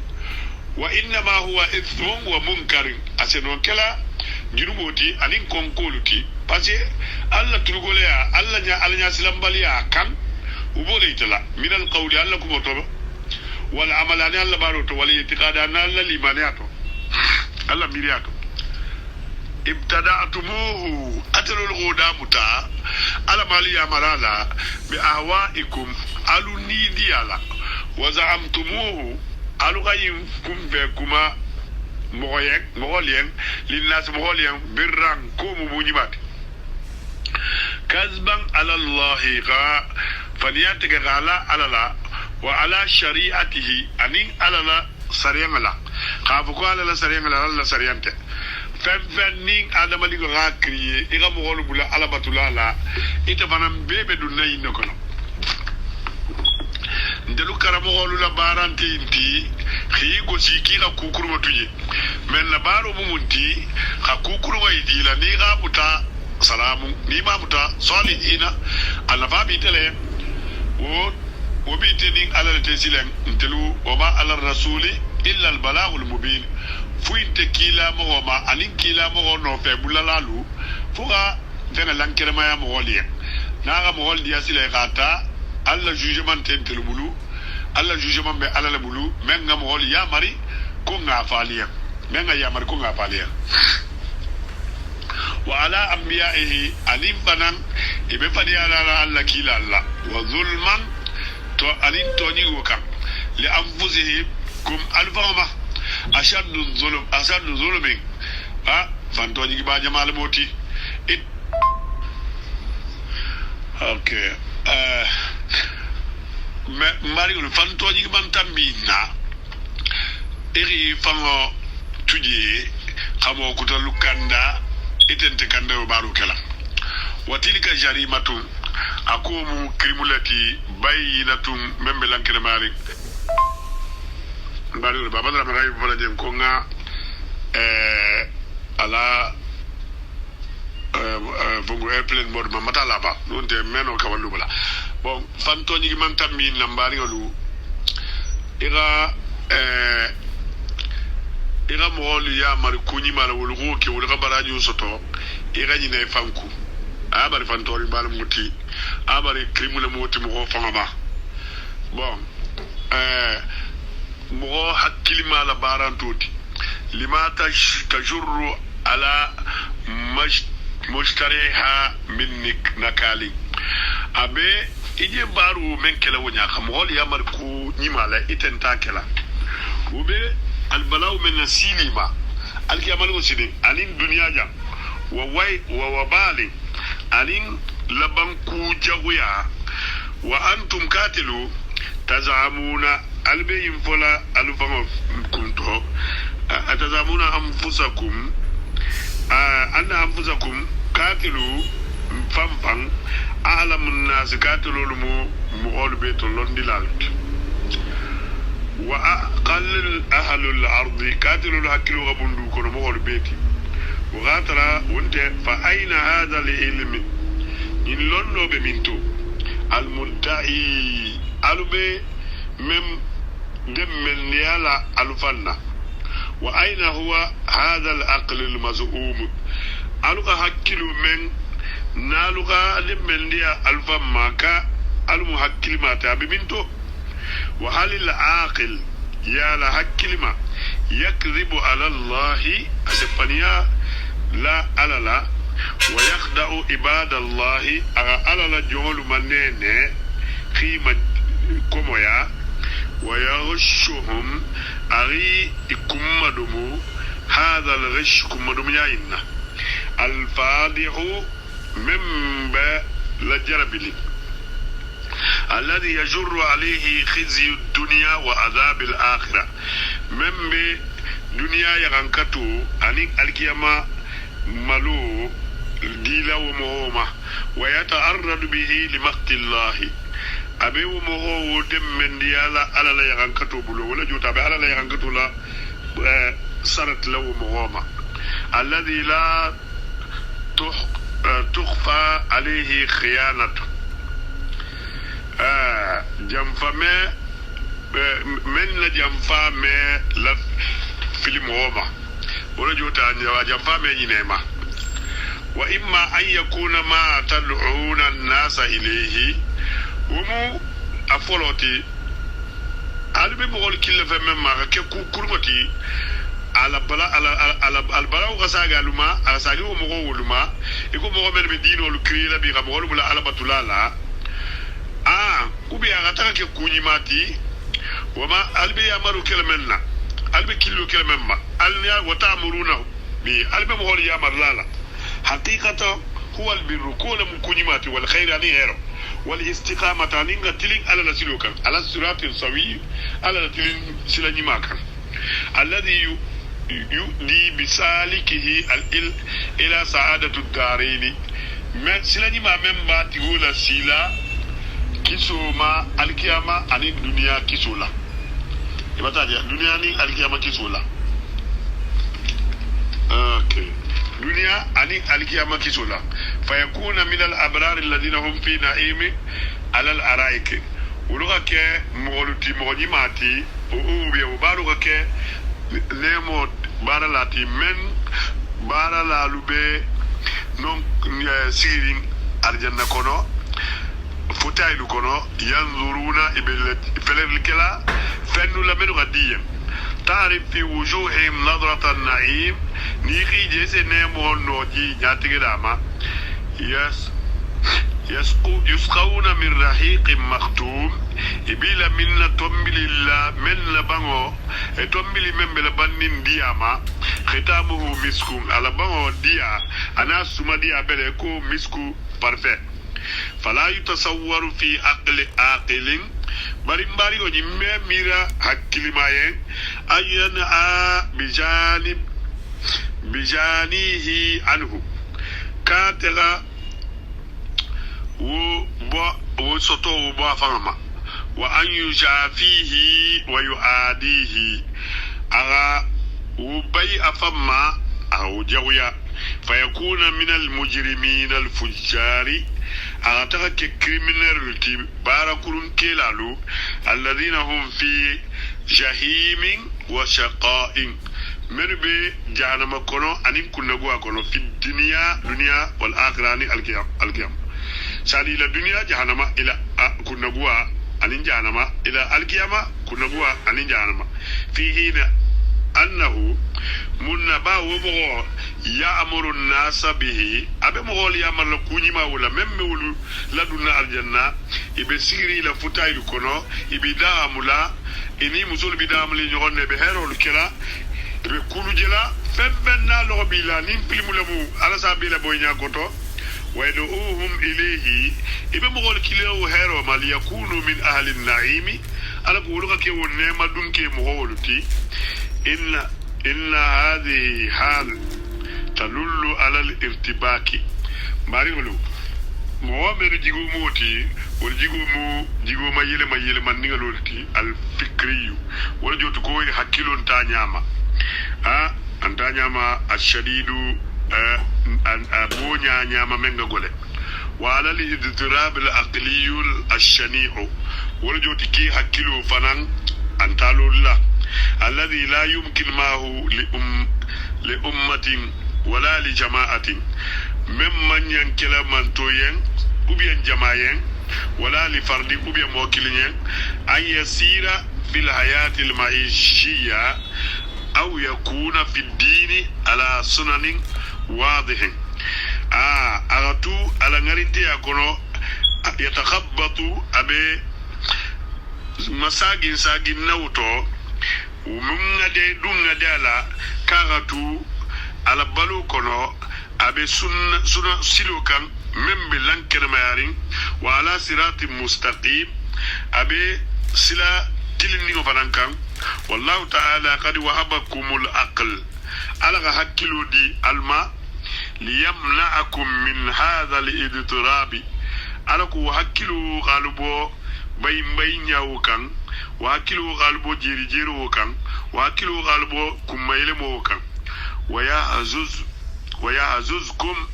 وإنما هو إثم ومنكر أسنون كلا جنوبوتي أنين كونكولوتي باسي الله تلقوليا الله نيا سلامباليا كان وبوليتلا من القول الله كموتو والعمل أن الله باروتو والاعتقاد أن الله ليمانياتو الله ميرياتو ibtada'tumuhu atalul ghudamuta ala mali yamarala bi ahwaikum alu nidiyala wa za'amtumuhu alu gayim kum be kuma mogolien linnas mogolien birran kumu bunyibat kazban ala allah ga faniyatiga gala alala wa ala shari'atihi anin alala sariyangala khafu ko alala sariyangala alala sariyante fenning adama ligo ga kriye iga mogolu bula ala batulala ita banam bebe dunna yinno kono ndelu karamogolu la baranti inti khigo siki ga kukuru matuye men la baro mumunti ga kukuru wa idila ni ga buta salamu ni ma buta salihina ala fabi tele wo bi tening ala te silen ndelu o ma ala rasuli illa al balaghul mubin fuinte kila mo ma anin kila mo no fe bulalalu fuga tena lankere maya mo woliya naga mo woliya sile gata alla jugement tentel bulu alla jugement be alla bulu menga mo woliya mari ko nga faliya menga ya mari ko nga faliya wa ala anbiya'ihi alim banan ibe fadi ala alla kila alla wa zulman to anin to ni wakam li anfusihim kum alfama ashaddu zulmin fantoji gi ba jamal moti it okay mari on fantoji gi ban tambina iri fango tuji xamo ko talu kanda itente kanda o baru kala watilka jarimatu akumu krimulati bayinatun membe lankere mari bari baba dara maray bola dem ko nga ala bongo airplane mode mamata laba donte meno ka wallu bala bon fanto ni man tammi nambari lu ira mo lu ya mar kunyi mala wol go ke wol ka baraji soto ira ni nay fanku abari fanto ri bal muti abari krimule moti mo ko fama bon mo hakkilima la barantoti lima tajurru ala mushtariha min nakali abe ije baru men kala wonya xam hol ya mar ku nyimala itenta kala ube al balaw min silima al kiamal musidi anin dunya ja wa wabali anin laban ku jawiya wa antum katilu tazamuna albayim fola alufama kunto atazamuna anfusakum anna anfusakum katilu famfam a'lamun nas katilu mu olbe to londilal wa aqall ahlul ardi katilu hakilu gabundu kono mo olbeti wa gatara wonte fa aina hadha al-ilm in lonno be minto al-muntahi alube mem دم يالا الفنا واين هو هذا العقل المزعوم الوكا حكيلو من نالوكا دم يا الفما كا المحكل ما تابمنتو وهل العاقل يالا حكيل ما يكذب على الله اسفنيا لا على لا ويخدع عباد الله على لا جول منين قيمه كوميا ويغشهم أغي إكمدمو هذا الغش كمدم ياينا الفادح من با لجربلي الذي يجر عليه خزي الدنيا وعذاب الآخرة من با دنيا يغنكتو أنيك الكيما ملو ديلا ومهوما ويتعرض به لمقت الله abe wo mo wo dem men yala ala la yankato bulo wala jota be ala la yankato la sarat la wo mo ma alladhi la tukhfa alayhi khiyanatu jamfame men la jamfame la film woma wala jota ni wa jamfame yinema wa imma an yakuna ma tad'una an-nasa ilayhi wumu afoloti albe bogol kille fe memma ke ku kurmati ala bala ala bala ko saga luma ala sagi ko mo luma iko mo men be dino lu krila bi ga mo bula ala batulala kubi aga taka ke kunyimati wama albi yamaru kelmenna albi killu kelmemma alniya wata amuruna bi albi mo hol yamar lala haqiqata huwa albirru kula mun kunyimati wal khair ani hero wal istiqamata ninga tilin ala nasilukan ala siratin sawi ala tilin silanyimaka alladhi يؤدي بسالكه إلى سعادة الدارين من سلني ما من بات يقول سيلا كيسوما الكيامة عن الدنيا كيسولا يبقى تاجي الدنيا عن الكيامة كيسولا أوكي دنيا عن الكيامة كيسولا فيكون من الأبرار الذين هم في نعيم على الأرائك ولغا كي مغلوتي مغنيماتي وبارو كي lemo bara lati men bara la lube non sirin aljanna kono futailu kono yanzuruna ibel kala fennu la menu gadiyem تعرف في وجوههم نظرة النعيم نيخي جيسي نيمو نوجي ناتي داما يسقون من رحيق مختوم ibila minna tombili la men la bango e tombili membe la bannin diama khitamuhu miskum ala bango dia ana suma dia bele ko misku parfait fala yutasawwaru fi aqlin bari mbari o nyimme mira hakilimaye ayana a bijanihi anhu katega wo soto wo bo afama وأن يجافيه ويعاديه أغا وبي أفما أو جويا فيكون من المجرمين الفجار أغا تغا كريمينال باركون كيلالو الذين هم في جحيم وشقاء من بي جهنم كونو أنين كنغوا كونو في الدنيا والآخرة القيام سالي الدنيا جهنم إلى كنغوا anin janama ila alkiyama kunabuwa anin janama fihi annahu munaba wobo ya amuru nasa bihi abe mo ya mala kunyima wala memme wulu laduna aljanna ibe siri la futaylu kono ibida amula ini musul bidamli nyogonne be herol kila ibe kulu jela fembenna lo bila nim pilmulamu ala sabila boynya koto ويدعوهم إليه إبا مغول كيلو هيرو ما ليكونوا من أهل النعيم أنا بقولك كي ونما دون كي مغولتي إن هذه حال تدل على الارتباك ماريولو موامر جيغو موتي والجيغو ما يلي من نيغلولتي الفكري ولجو تكوي حكيلو انتانياما انتانياما الشديد أبونيا نياما منغا غولي وعلى الاضطراب العقلي الشنيع ولجو تكي حكيلو فنان انتالو الله الذي لا يمكن معه لأمة ولا لجماعة ممن ينكلا من توين وبين جماعين ولا لفرد وبين موكلين أن يسير في الحياة المعيشية أو يكون في الدين على سنن واضح أغتو على نريتي يكونو يتخبط أبي مساجين ساجين نوتو ومن دي دون دالا كاغتو على بالو كونو أبي سنة سلوكا من بلانكنا ميارين وعلى صراط مستقيم أبي سلا تلنيو فنانكا والله تعالى قد وهبكم العقل على حكيلو دي الما ليمنعكم من هذا الاضطراب على كو حكيلو غالبو باي نياو وحكيلو غالبو جيري وكان وحكيلو غالبو كميلمو وكان ويعززكم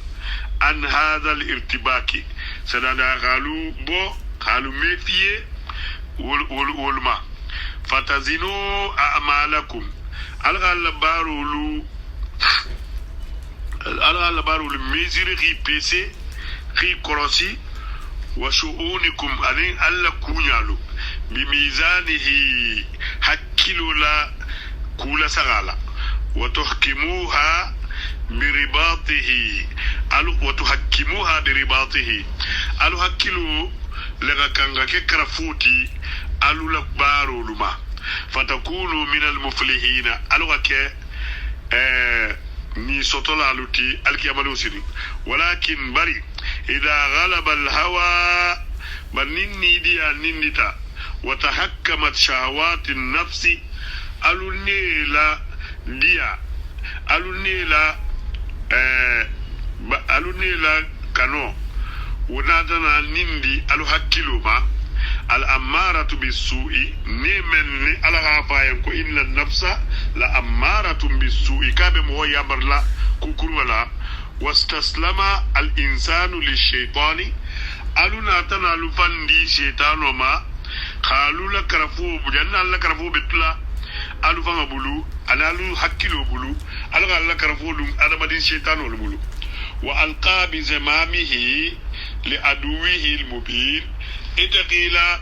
عن هذا الارتباك سنانا غالو ميفيه والما فتزنوا أعمالكم الغال بارو الميزير غي بيسي غي كروسي وشؤونكم أنين ألا كونيالو بميزانه حكيلو لا كولا سغالا وتحكموها برباطه وتحكموها برباطه ألو هكلو لغا كانغا كرفوتي ألو لكبارو لما فتكونوا من المفلحين ألو هكي ni sotola luti alkiyamalu sini walakin bari idha ghalaba alhawa baninni dia nindita wa tahakkamat shahawati nafsi alunila dia alunila kano wonadana nindi alu hakkiluma al ammaratu bisu'i nemen ala hafayan ko inna nafsa la ammaratun bisu'i kabe mo yabarla kukurwala wastaslama al insanu lishaytani aluna tanalu fandi shaytano ma khalula karafu bujanna alla karafu betla alu fanga bulu alalu hakkilo bulu alga alla karafu dum adamadin shaytano bulu wa alqa bi zamamihi li aduwihi al mubin itaqila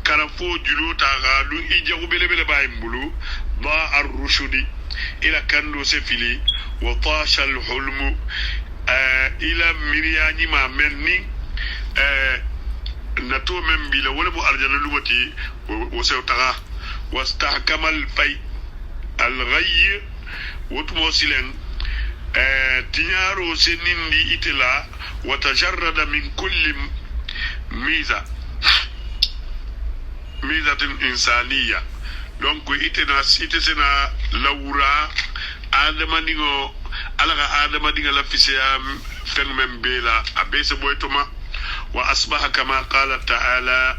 karafo juluta galu ijagu bele bayimbulu ba ar-rushdi ila kando sefili wa tasha al-hulmu ila miriyani ma menni nato men bila wala bu arjana lugati wa sawtaga wastahkama al-fay al-ghayy wa tuwasilan tinyaro senindi itila wa tajarrada min kulli miza insaniya donc ite sena lawura adamanigo alaga adamadiga la fisiya fenmen bela abese boytoma wa asbaha kama qala ta'ala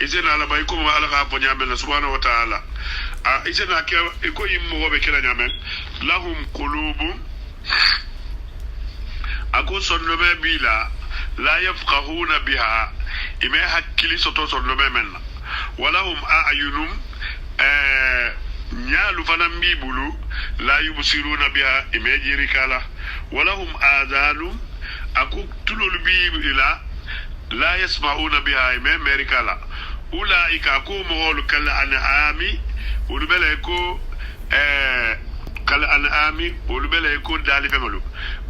izena la bay ko alaga po nyamel subhanahu wa ta'ala izena ke ko yimmo be kila nyamen lahum qulubun ako sonno bila la yafqahuna biha ime hakkili soto sonno menna walahum a'yunum nyalu fanan bibulu la yubsiruna biha ime jirikala walahum adhanum aku tulul bibila la yasma'una biha ime merikala ulaika ku mawlu kal an'ami ulbele ko kal an'ami ulbele ko dalifemalu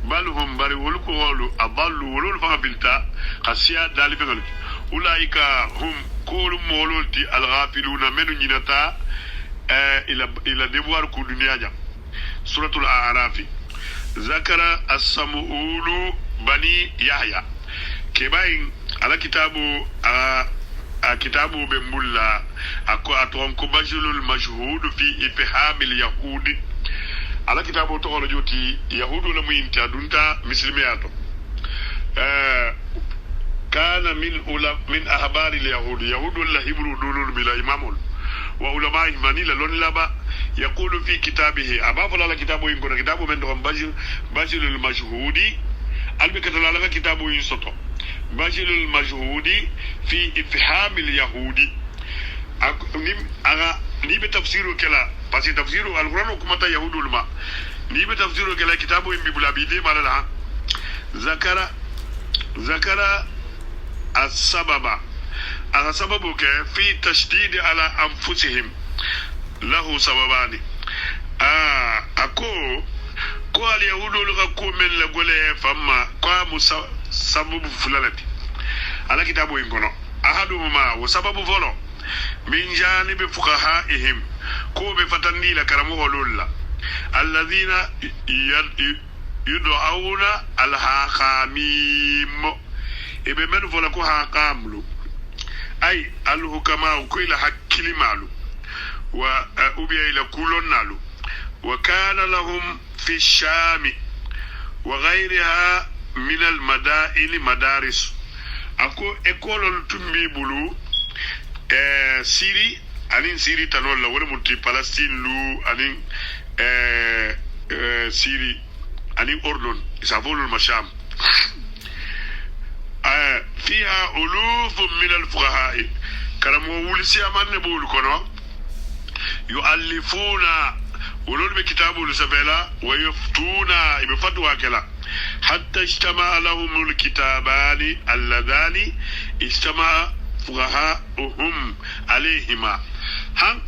bal hum bari wulku wolu adallu wulul fa bilta qasiya dalifemalu ulaika hum kul molulti alghafiluna menu nyinata ila devoir ku dunya jam suratul a'raf zakara as-sam'ulu bani yahya kebain ala kitabu kitabu be mulla ako aton ko bajulul majhud fi ifhamil yahudi ala kitabu to wala joti yahudu la muyinta dunta muslimato kana min ahbari al-yahud yahud la hibru dulul bila imamul wa ulama manila lon laba yaqulu fi kitabihi abafu la kitabu ingo kitabu men do bajulul majhudi albikata la kitabu yusoto bajulul majhudi fi ifham al-yahudi ni be tafsiru kala parce tafsiru al-quran kuma ta yahudul ma ni be tafsiru kala kitabu bibula bide malala zakara as-sababa sababu ke fi tashdid ala anfusihim lahu sababani ko al yahudul ka ko men la gole famma ko sababu fulalati ala kitabu ingono ahaduhuma wa sababu folo min janibi fuqahaihim ko be fatandi la karamu holulla alladhina yud'auna al-haqamim ibe men fola ko haqamlu ay al-hukama ko ila hakili malu wa ubiya ila kulon nalu wa kana lahum fi shami wa ghayriha min al-madain madaris ako ekolol tumbi bulu Siri tanol la wala muti Palestine lu anin Siri anin Ordon isavolu masham fiha uluf min al-fuqaha karamu wulsi amanne bulu kono yu'allifuna ulul bi kitabul sabela wa yuftuna bi fatwa kala hatta ijtama'a lahum al-kitabani alladhani ijtama'a fuqaha'uhum alayhima han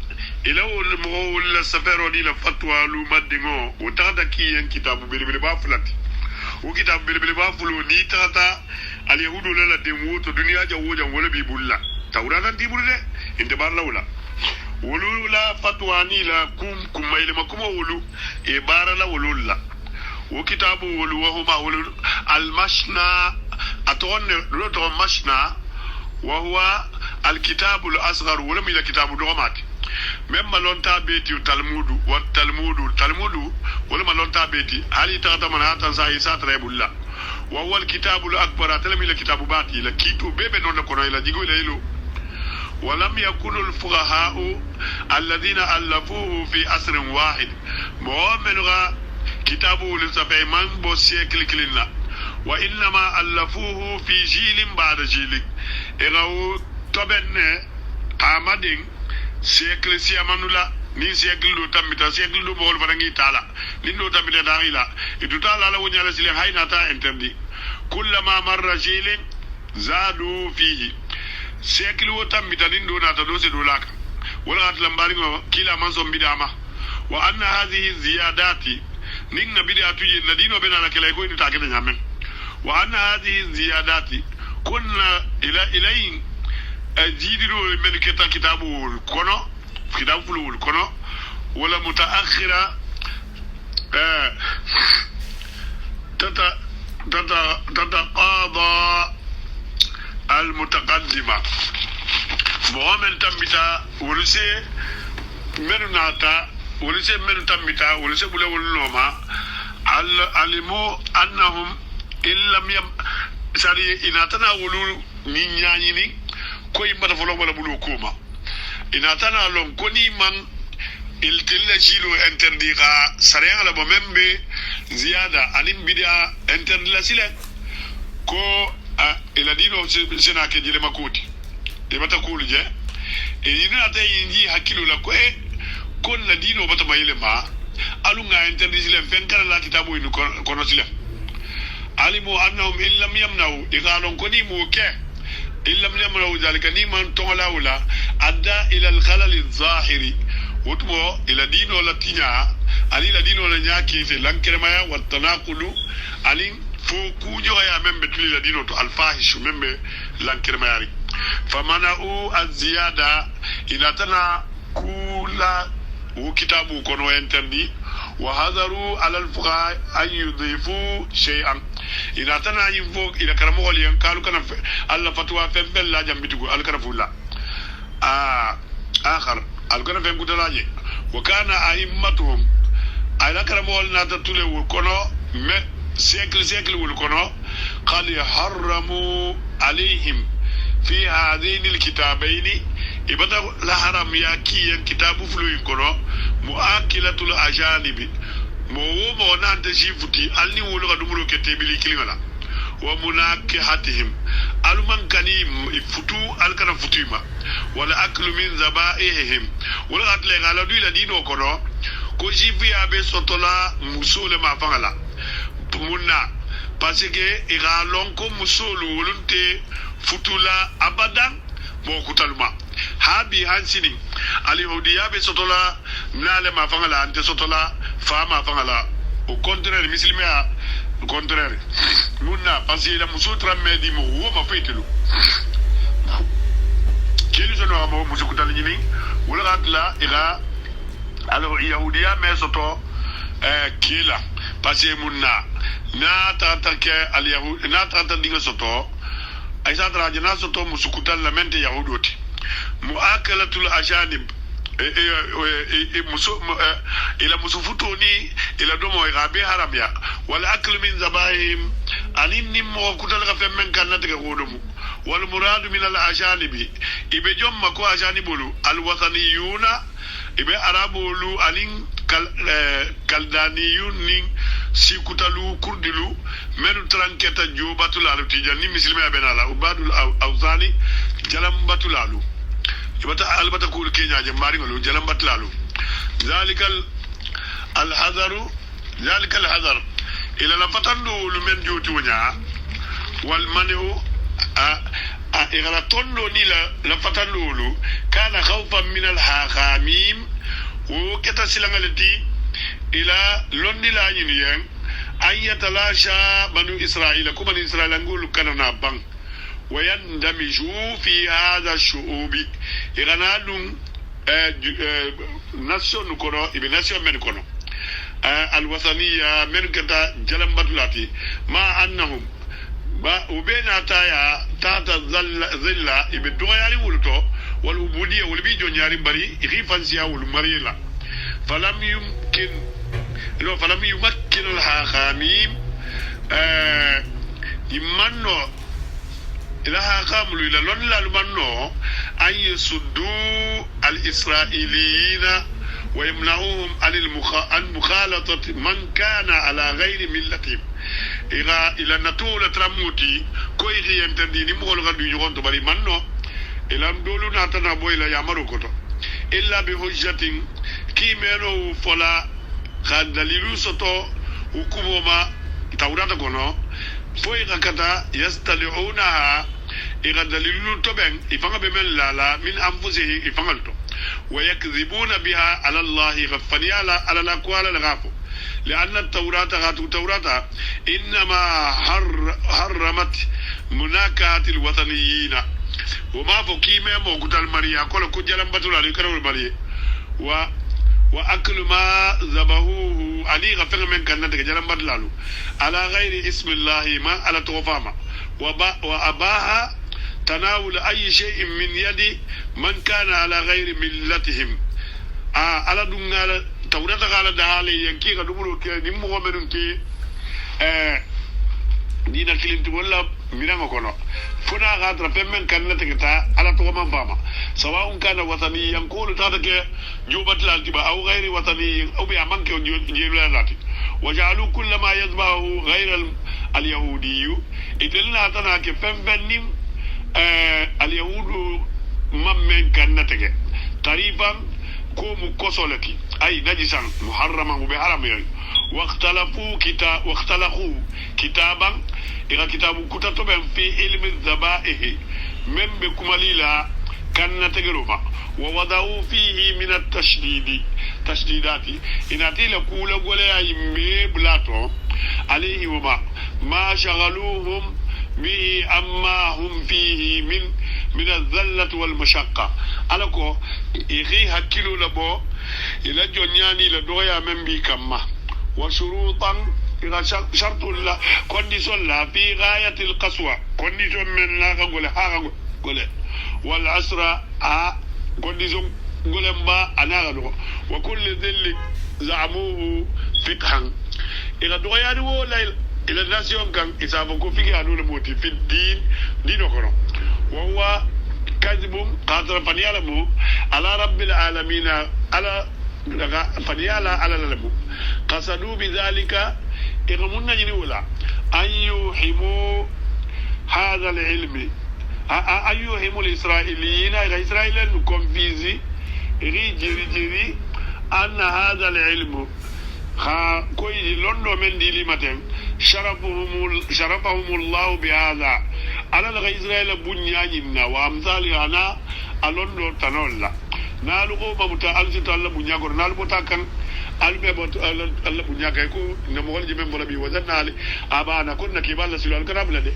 ila wala safaro ni la fatwa lu madingo o tata ki en kitabu bilbil ba fulati o kitabu bilbil ba fulu ni tata al yahudu la demu to duniya jawo wala bi bulla tawrata diburde inde bar lawla wulu la fatwa ni la kum mayle makuma wulu e barala wulu la o kitabu wulu wa huma wulu al mashna aton roto mashna wa huwa al kitabu al asghar wala mi la kitabu domati même malonta beti talmudu wa talmudu wala malonta beti hali ta manata sa isa trebulla wa huwa al kitabu al akbar talmi la kitabu bati la kitu bebe non ko ila jigo ila ilo ولم يكن الفقهاء الذين ألفوه في عصر واحد مؤمن كتابه لسبع من بوسيكل كلنا وإنما ألفوه في جيل بعد جيل إنه تبنى قامدين سيكل سيامانولا ni siècle do tamita siècle do bol farangi tala nin do tamita dangila itu tala la wonya la sile hayna ta interdit kullama marra jilin zadu fihi siècle wo tamita nin do nata do se do laka wala at lambari ngo kila manzo bidama wa anna hadhihi ziyadati nin nabidatu ladino bena la kala ko ni ta kene nyamen wa anna hadhihi ziyadati kunna ilayin ajidiru min kitabu kono كتاب فلول كنا ولا متأخرة تتقاضى المتقدمة مؤمن تمتا ولسه مناتا ولسه من تمتا ولسه بلا ولنوما علموا أنهم إن لم ساري إن تناولوا نيانيني كوي ما تفلو ولا بلو كوما inatana lon koni man iltilla jilo interdira sariya la bomembe ziyada anim bidia interdila sile ko ila dino sena ke jile makoti e bata kulje e yina ta yinji hakilu la ko e kon la dino bata mayile ma alunga interdisile fenkala la kitabu inu kono sile alimu annahum illam yamnau igalon koni mu ke إلا من يمنعوا ذلك نيمان تغلاولا أدى إلى الخلل الظاهري وتمو إلى دين ولا تنيا علي إلى دين ولا نياكي في لانكرمايا والتناقل علي فوقو جويا من بتلي إلى دين الفاحش من لانكرمايا فمنعوا الزيادة إلى تنا كولا وكتابو كونو ينتردي وحذروا على الفقهاء أن يضيفوا شيئا إذا تنا ينفوق إلى كرمو لين قالوا كنا الله فتوى فبل لا جنبتكو قال كنا فولا آخر قال كنا فهم كتلاجي وكان أئمتهم إلى كرمو لنا تطلع وكنا سيكل والكنا قال يحرموا عليهم في هذين الكتابين ibata la haram ya kiyen kitabu fulu kono muakilatul ajanibi mo nante jifuti alni wolo ka dumulo ke tebili kilingala wa munakihatihim aluman kani futu alkana futima wala aklu min zabaihim wala atle ngala du la dino kono ko jifi abe sotola musule ma fangala munna parce que ira lonko musulu wolunte futula abadan mo kutalma habi hansini ali hodiya be sotola nale ma fangala ante sotola fa ma fangala au contraire musulmana au contraire munna parce que la musutra medi mo wo ma fetelu keli sono mo musukutal nyini wala atla ira alors yahudiya me soto kila parce que munna na tatake al yahud na tatake dinga soto aisa trajana soto musukutal la mente yahudoti muakalatul ajanib ila musufutuni ila domo irabi haramya wal akl min zabaihim aninni mo kutal ka femmen kannata ka godomu wal murad min al ajanibi ibe jomma ko ajanibulu al wathaniyuna ibe arabulu anin kaldaniyun nin sikutalu kurdilu menu tranketa jubatul alutijani muslima benala ubadul awzani jalambatul alu ibata albata kul kenya je mari ngolo jalambatul alu zalikal alhadar ila la fatandu lu men joti wonya wal manu igara tondo ni la fatalulu kana khawfan min al haqamim o keta silangalati ila londi la yin an yatalasha banu israila kuma banu israila ngulu kana na bang ويندمجوا في هذا الشعوب يغنالون ناسيون كونو ابي ناسيون من كونو الوطنيه من كتا جلم بدلاتي ما انهم وبين تايا تاتا ظل ابي دوياري ولتو والعبوديه والبي جونياري بري يخيفانسيا والمريلا فلم يمكن الحاخاميم يمنو إلها قاملوا إلى لون لالمانو أن يصدوا الإسرائيليين ويمنعوهم عن مخالطة من كان على غير ملتهم إلى نطول ترموتي كوي ينتدي نمغل غدو يغون تبالي مانو إلى ندولو ناتنا بو إلى يامرو كتو إلا بحجة كي منو فلا خاد دليلو سطو وكوبوما تاوراتا كونو فوي غكتا يستدعونها إذا دليل تبين إفهم بمن لا من أنفسه إفهمته ويكذبون بها على الله غفني على الأقوال الغافو لأن التوراة إنما حرمت مناكهة الوطنيين وما فكيمة موجود المريا كل كجلم بطل على كرول المريا وأكل ما ذبحوه علي غفر من كان تجلم بطل على غير اسم الله ما على توفاما وأباها تناول أي شيء من يد من كان على غير ملتهم على دون توراة على دهالي ينكي قدومو نمو ومنون كي دينا كلمت ولا ميرانو كونو فنا غادر فمن كان تكتا على توما فاما سواء كان وطني ينقول تاتك جوبت لالتبا أو غير وطني أو بيعمانك جيبلا لاتي وجعلوا كل ما يذبحه غير اليهودي إتلنا تناك فمن اليهود ممن كان نتجه طريفا كوم كسولتي أي نجسا محرما وبحرم يعني واختلقوا كتابا إذا كتاب كتب في علم الذبائح من بكماليلا كان نتجربا ووضعوا فيه من تشديدات إن أتيلا كولا ولا يمي بلاتو عليه وما ما شغلوهم به أما هم فيه من الذلة والمشقة ألكو إخي هكيلو لبو إلى جونياني لدويا من بي كما وشروطا إذا شرط الله كونديسون لا في غاية القسوة كونديسون من لا قول ها قول والعسرة كونديسون قول با أنا غلو وكل ذل زعموه فقها إذا دويا ولا إلى الناس يوم كان إسافكو فيك أنو الموتي في الدين دينو كرو وهو كذب قادر فنيالمو على رب العالمين على فنيالا على العالم قصدوا بذلك إغمونا جنولا أن يوحموا هذا العلم أن يوحموا الإسرائيليين إلى إسرائيل نكونفيزي جري أن هذا العلم كوي لندو من دي لمتن شرفهم الله بهذا على الإسرائيل بنياننا وأمثالها أنا ألندو تنولا نالو بمتا ألسيت الله بنياغور نالو بتاكن ألبي بت الله بنياغيكو نموال جمع مربي وزن نالي أبانا كنا كيبال سلوا الكرام لدي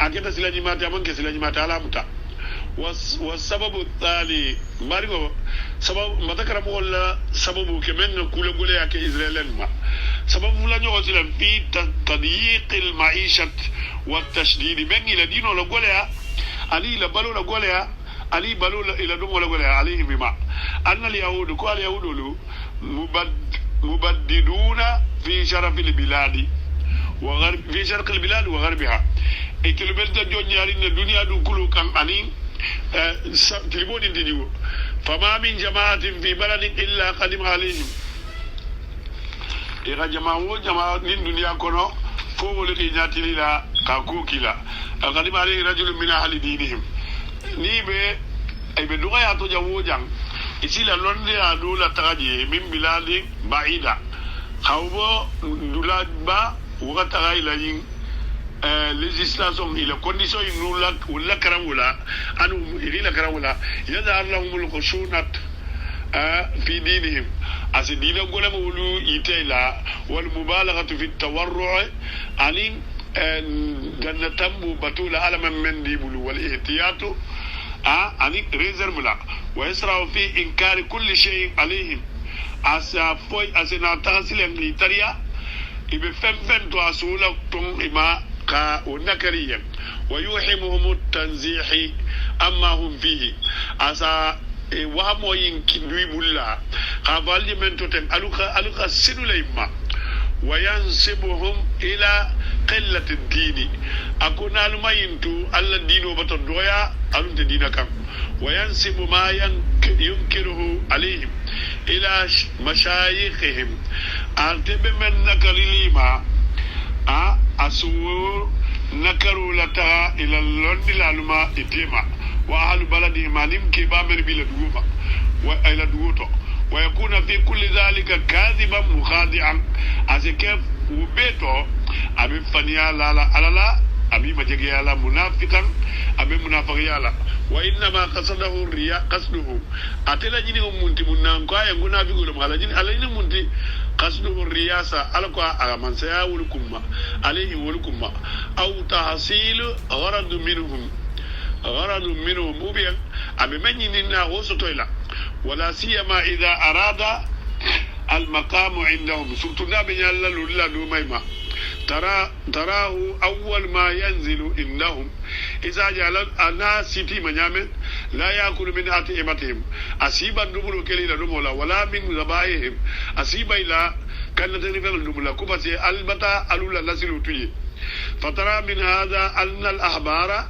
أكيد سلا جماعة أمان كسلا جماعة على متا والسبب الثاني ماريو سبب ما ذكر مولا سبب كمان كل يا كإسرائيل ما سبب ولا نقول في تضييق المعيشة والتشديد من إلى دين ولا قولها علي لبلو لا قولها علي بلو إلى دوم ولا قولها عليه بما أن اليهود قال اليهود مبددون في شرف البلاد وغرب في شرق البلاد وغربها إكل بلد جونيارين الدنيا دو كله كان أنين تلبون انتجوا فما من جماعة في بلد إلا قدم عليهم إذا جماعة من دنيا كنو فوق لقيناتي للا كاكوكي لا قدم عليه رجل من أهل دينهم نيبه أي بدوغا ياتو جاوجان إسي لندن أدولا تغجي من بلاد بعيدة خوبو دولا با وغتغا إلى législation ila condition inula wala karamula anu ila karamula yadhar lahum al-khushunat في دينهم أسدين قولهم ولو يتيلا والمبالغة في التورع أنين جنتم بطول على من ديبلو والاحتياط أنين ريزر ملا ويسرع في إنكار كل شيء عليهم أسافوي أسنا تغسل إنجلتريا إبه فم تو أسولا تون إما كا ونكريا ويوحمهم التنزيح أما هم فيه أسا wamo yin kindui bulla qavaldi men totem aluka sinulayma wayansibuhum ila qillati ad-din akuna almayintu alla dino bato doya alunte dina kam wayansibu ma yunkiruhu alayhim ila mashayikhihim antebe men nakalilima asu nakaru lata ila londi laluma itima وأهل بلدهم علم كبامر بلا دوما وإلى دوتو ويكون في كل ذلك كاذبا مخادعا أزكيف وبيتو أبي فنيا لا أبي مجيء لا منافقا أبي منافقيا لا وإنما قصده الرياء قصده أتلا جنهم منتي منانكوا يكون في كل مخالجين علينا منتي قصده الرياسة ألقى من سيأولكم عليه ولكم أو تحصيل غرض منهم غرض منهم مبين أبي من يننا غوصتويلا ولا سيما إذا أراد المقام عندهم سلطنا بن يلا لولا دوميما تراه أول ما ينزل إنهم إذا جعل الناس سيتي منيامن لا يأكل من أطعمتهم أسيبا نبلو كليلا نمولا ولا من ذبائهم أسيبا إلا كان تنفر النمولا كبسي البتا ألولا نسلو تي فترى من هذا أن الأحبار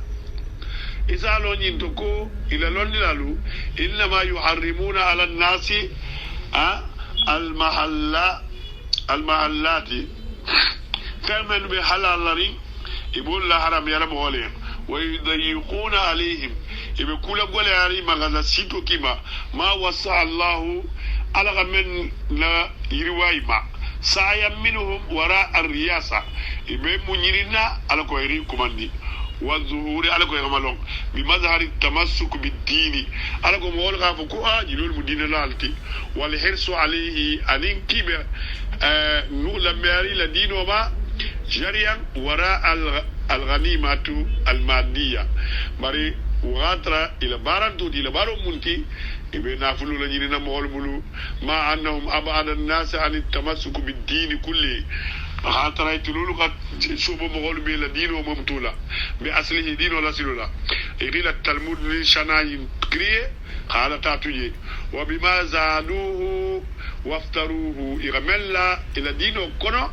إذا لون ينتكو إلى لون لالو إنما يحرمون على الناس المحلات فمن بحلال يقول لا حرام يرم عليهم ويضيقون عليهم يقول قول ياري مغانا سيتو كما ما وسع الله على من لا يرواي ما سايا منهم وراء الرياسة يبقى منيرنا على كويرين كماندي والظهور على كوي غمالون بمظهر التمسك بالدين على كوي مول غافو جلول مدينة لالتي والحرص عليه أنين كيبه نقول مياري لدين وما جريا وراء الغنيمة المادية بري وغاترا إلى بارانتو إلى بارو منتي إبه نافلو لجيننا مول ملو ما أنهم أبعد الناس عن التمسك بالدين كله خاطر يتلولو قد سوبو مغول بي لدين وممتولا بأصله دين ولا سلولا يقول التلمود لشنا ينكريه قال تاتوجي وبما زادوه وافتروه يغمل لا إلى دين وكنا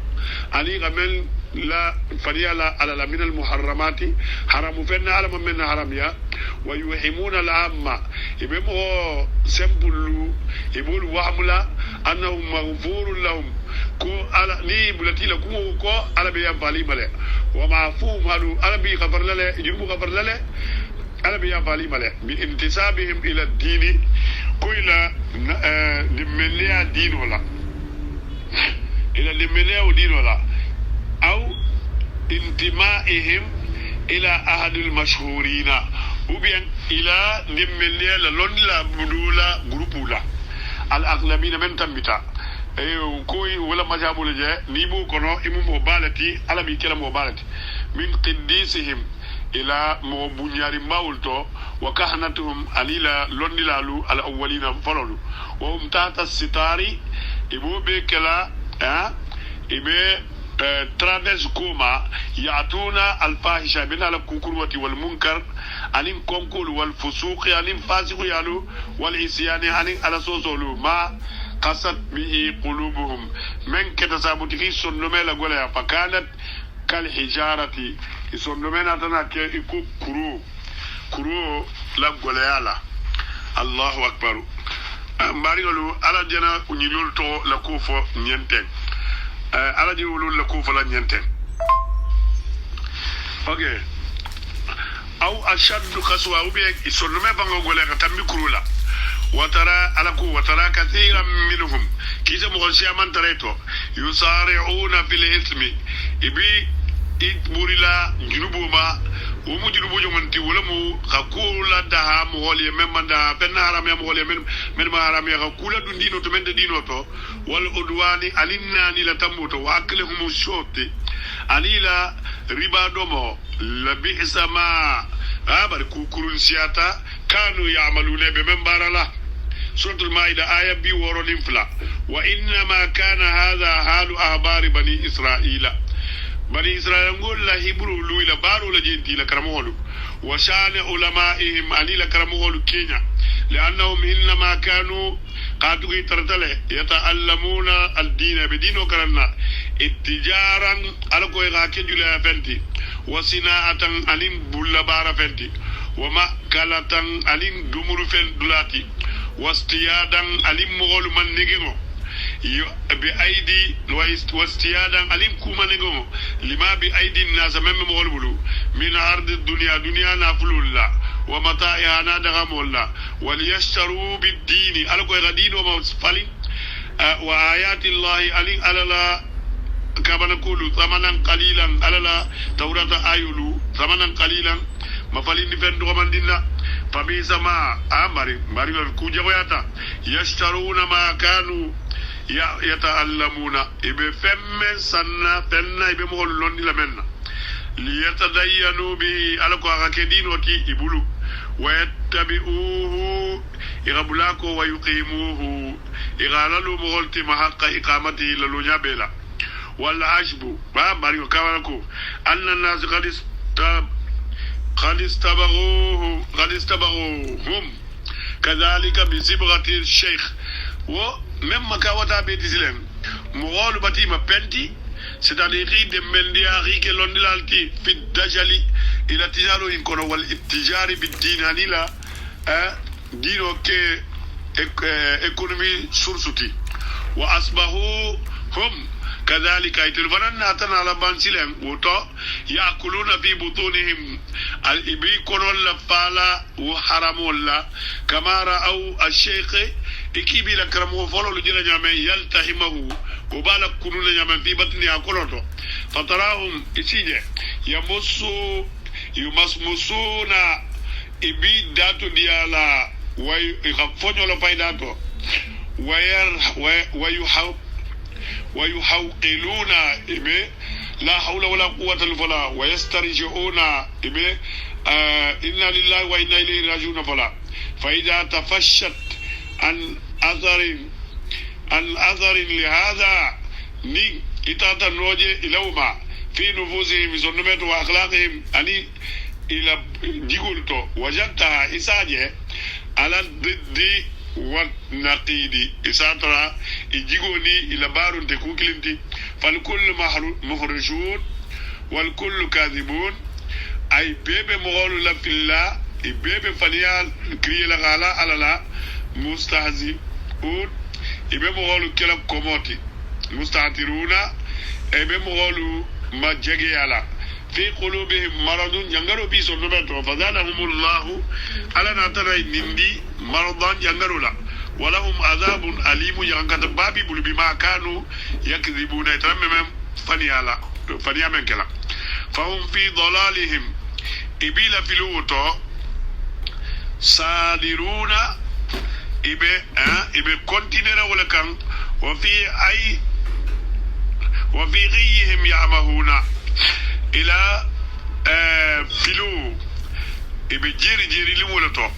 أن يغمل لا فريالا على من المحرمات حرام فينا على من حراميا ويوهمون العامة يبقوا سمبلو يقولوا وعملا أنهم مغفور لهم ko ala ni bulati la ko ala be yam fali male wa maafu malu ala bi ghafar lale yirmu ghafar lale ala be yam fali male bi intisabihim ila ad-din ko ila limelia din wala ila limelia din wala aw intimaihim ila ahad al-mashhurin ou bien ila limelia la londla budula groupula al-aghlabina men tambita koy wala majabul je ni bu kono imu mo balati ala bi kala mo balati min qidisihim ila mo bunyari mawulto wa kahnatuhum alila londilalu al awwalina falolu wa hum tahta sitari ibu be kala ibe trades koma yatuna al fahisha bin al kukurwati wal munkar anin konkul wal fusuq anin fasiq yalu wal isyani anin ala sosolu ma قصد به قلوبهم من كتسابتكي سنمي لغولا فكانت كالحجارة سنمي ناتنا كيكو كرو لغولا الله أكبر مباريغلو على جنا ونيلول تو لكوفو نينتين على جيولول لكوفو لا نينتين اوكي أو أشد قسوة وبيك سنمي فانغولا كتنبي كرولا وترى كثيرا منهم كيس مغشيا من تريتو يسارعون في الإثم إبي burila junubuma wo mu junubu jomanti wala mu khakula daha mo holi memanda penna haram ya mo holi men ma haram ya khakula dun dino to men de dino to wal udwani alinna ni la tamuto wa aklehum shoti anila riba domo la bi'sa ma abar kukurun siyata kanu ya'maluna be membarala suratul maida aya bi worodin fla wa inna ma kana hadha halu ahbari bani israila bani israila ngol la hibru luila baru la jenti la karamolu wa shani ulama'ihim ani la karamolu kenya لأنهم إنما كانوا قاتوا يترتله يتعلمون الدين بدينه كرنا اتجارا على كوي غاكي جولا فنتي وصناعة ألين بولا بارا فنتي ومأكلة ألين دمر فن دولاتي واستيادا ألين مغول من نجمو بأيدي واستيادا ألين كوما نجمو لما بأيدي الناس من مغول بلو من أرض الدنيا دنيا نافلو الله ومتاعها نادغم الله وليشتروا بالدين ألقوا غدين ومسفلين وآيات الله ألين أللا كما نقول ثمنا قليلا أللا توراة آيولو ثمنا قليلا مفلين فين دوغمان دينا فبيس ما ماري الكوجة وياتا يشترون ما كانوا يتعلمون إبه فم سنة فنة إبه مغل لون لمنا ليتدينوا به ألقوا غكدين وكي إبولو ويتبعوه إغبلاكو ويقيموه إغاللو مغلتي محق إقامته للونيا بلا والعجب ماريو كوانكو أن الناس قد استبغوهم كذلك بصبغة الشيخ ومما كاوتا بيتي سلم مغول باتيما بنتي c'est-à-dire de mendiari ke londilalti fi dajali ila tijaru in kono wal ittijari bid dinani la dino ke ekonomi sursuti wa asbahu hum كذلك يتلفنا تنا على بانسلم وتو يأكلون في بطونهم الإبي كنول فالا وحرام ولا كما رأوا الشيخ إكيبي لكرمه فلو لجنا جامع يلتهمه وبالك كنون جامع في بطنها كنوتو فتراهم إسيجي يمسمسون إبي داتو ديالا ويخفون لفايداتو ويحوقلون إبه لا حول ولا قوة إلا بالله ويسترجعون إبه إنا لله وإنا إليه راجعون فلا فإذا تفشت عن أثر لهذا ني إتاتا نوجه إلوما في نفوسهم سنمت وأخلاقهم أني إلى جيغولتو وجدتها إساجه على الضد والنقيد إساترا إجيغوني إلى بارون تكوكلنتي فالكل مخرجون والكل كاذبون أي بيبي مغول لفي الله أي بيبي فنيال كري لغالا على لا مستهزئون أي بيبي مغول كلاب كوموتي مستهترون أي بيبي مغول ما جيجي على في قلوبهم مرض ينغروا بي سنبتوا فزادهم الله على ناترى نندي مرضا ينغروا لا ولهم عذاب أليم ينغت بابي بما كانوا يكذبون يترمم فنيا من كلا فهم في ضلالهم إبيل في الوطو صادرون إبي كونتينر ولا كان وفي غيهم يعمهون إلى فلو إبي جيري لمولتو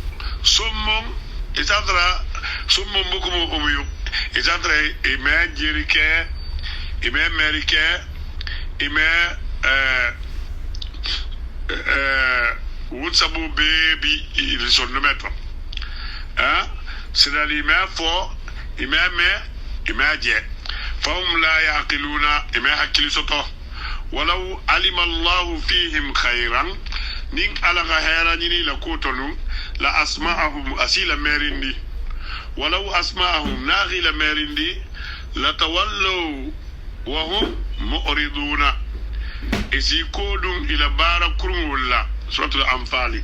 سمم إتادرا سمم بكم أميو إتادرا إما جيريكا إما ميريكا إما وتسابو بيبي إلسونمتو سنالي ما فو إما جي فهم لا يعقلون إما حكي سطو ولو علم الله فيهم خيرا نين على غيرا ني لكوتونو لا اسمعهم اسيل ميرندي ولو اسمعهم ناغي ميرندي لتولوا وهم معرضون اسي كودون الى باركم ولا سوره الانفال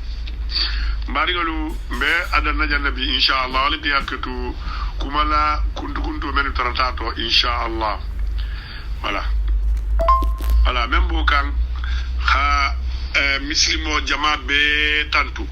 ماريغلو مي ادنا جنبي ان شاء الله لبياكتو كمالا كنتو من تراتاتو ان شاء الله voilà même boucan ha misilimo jama be tantu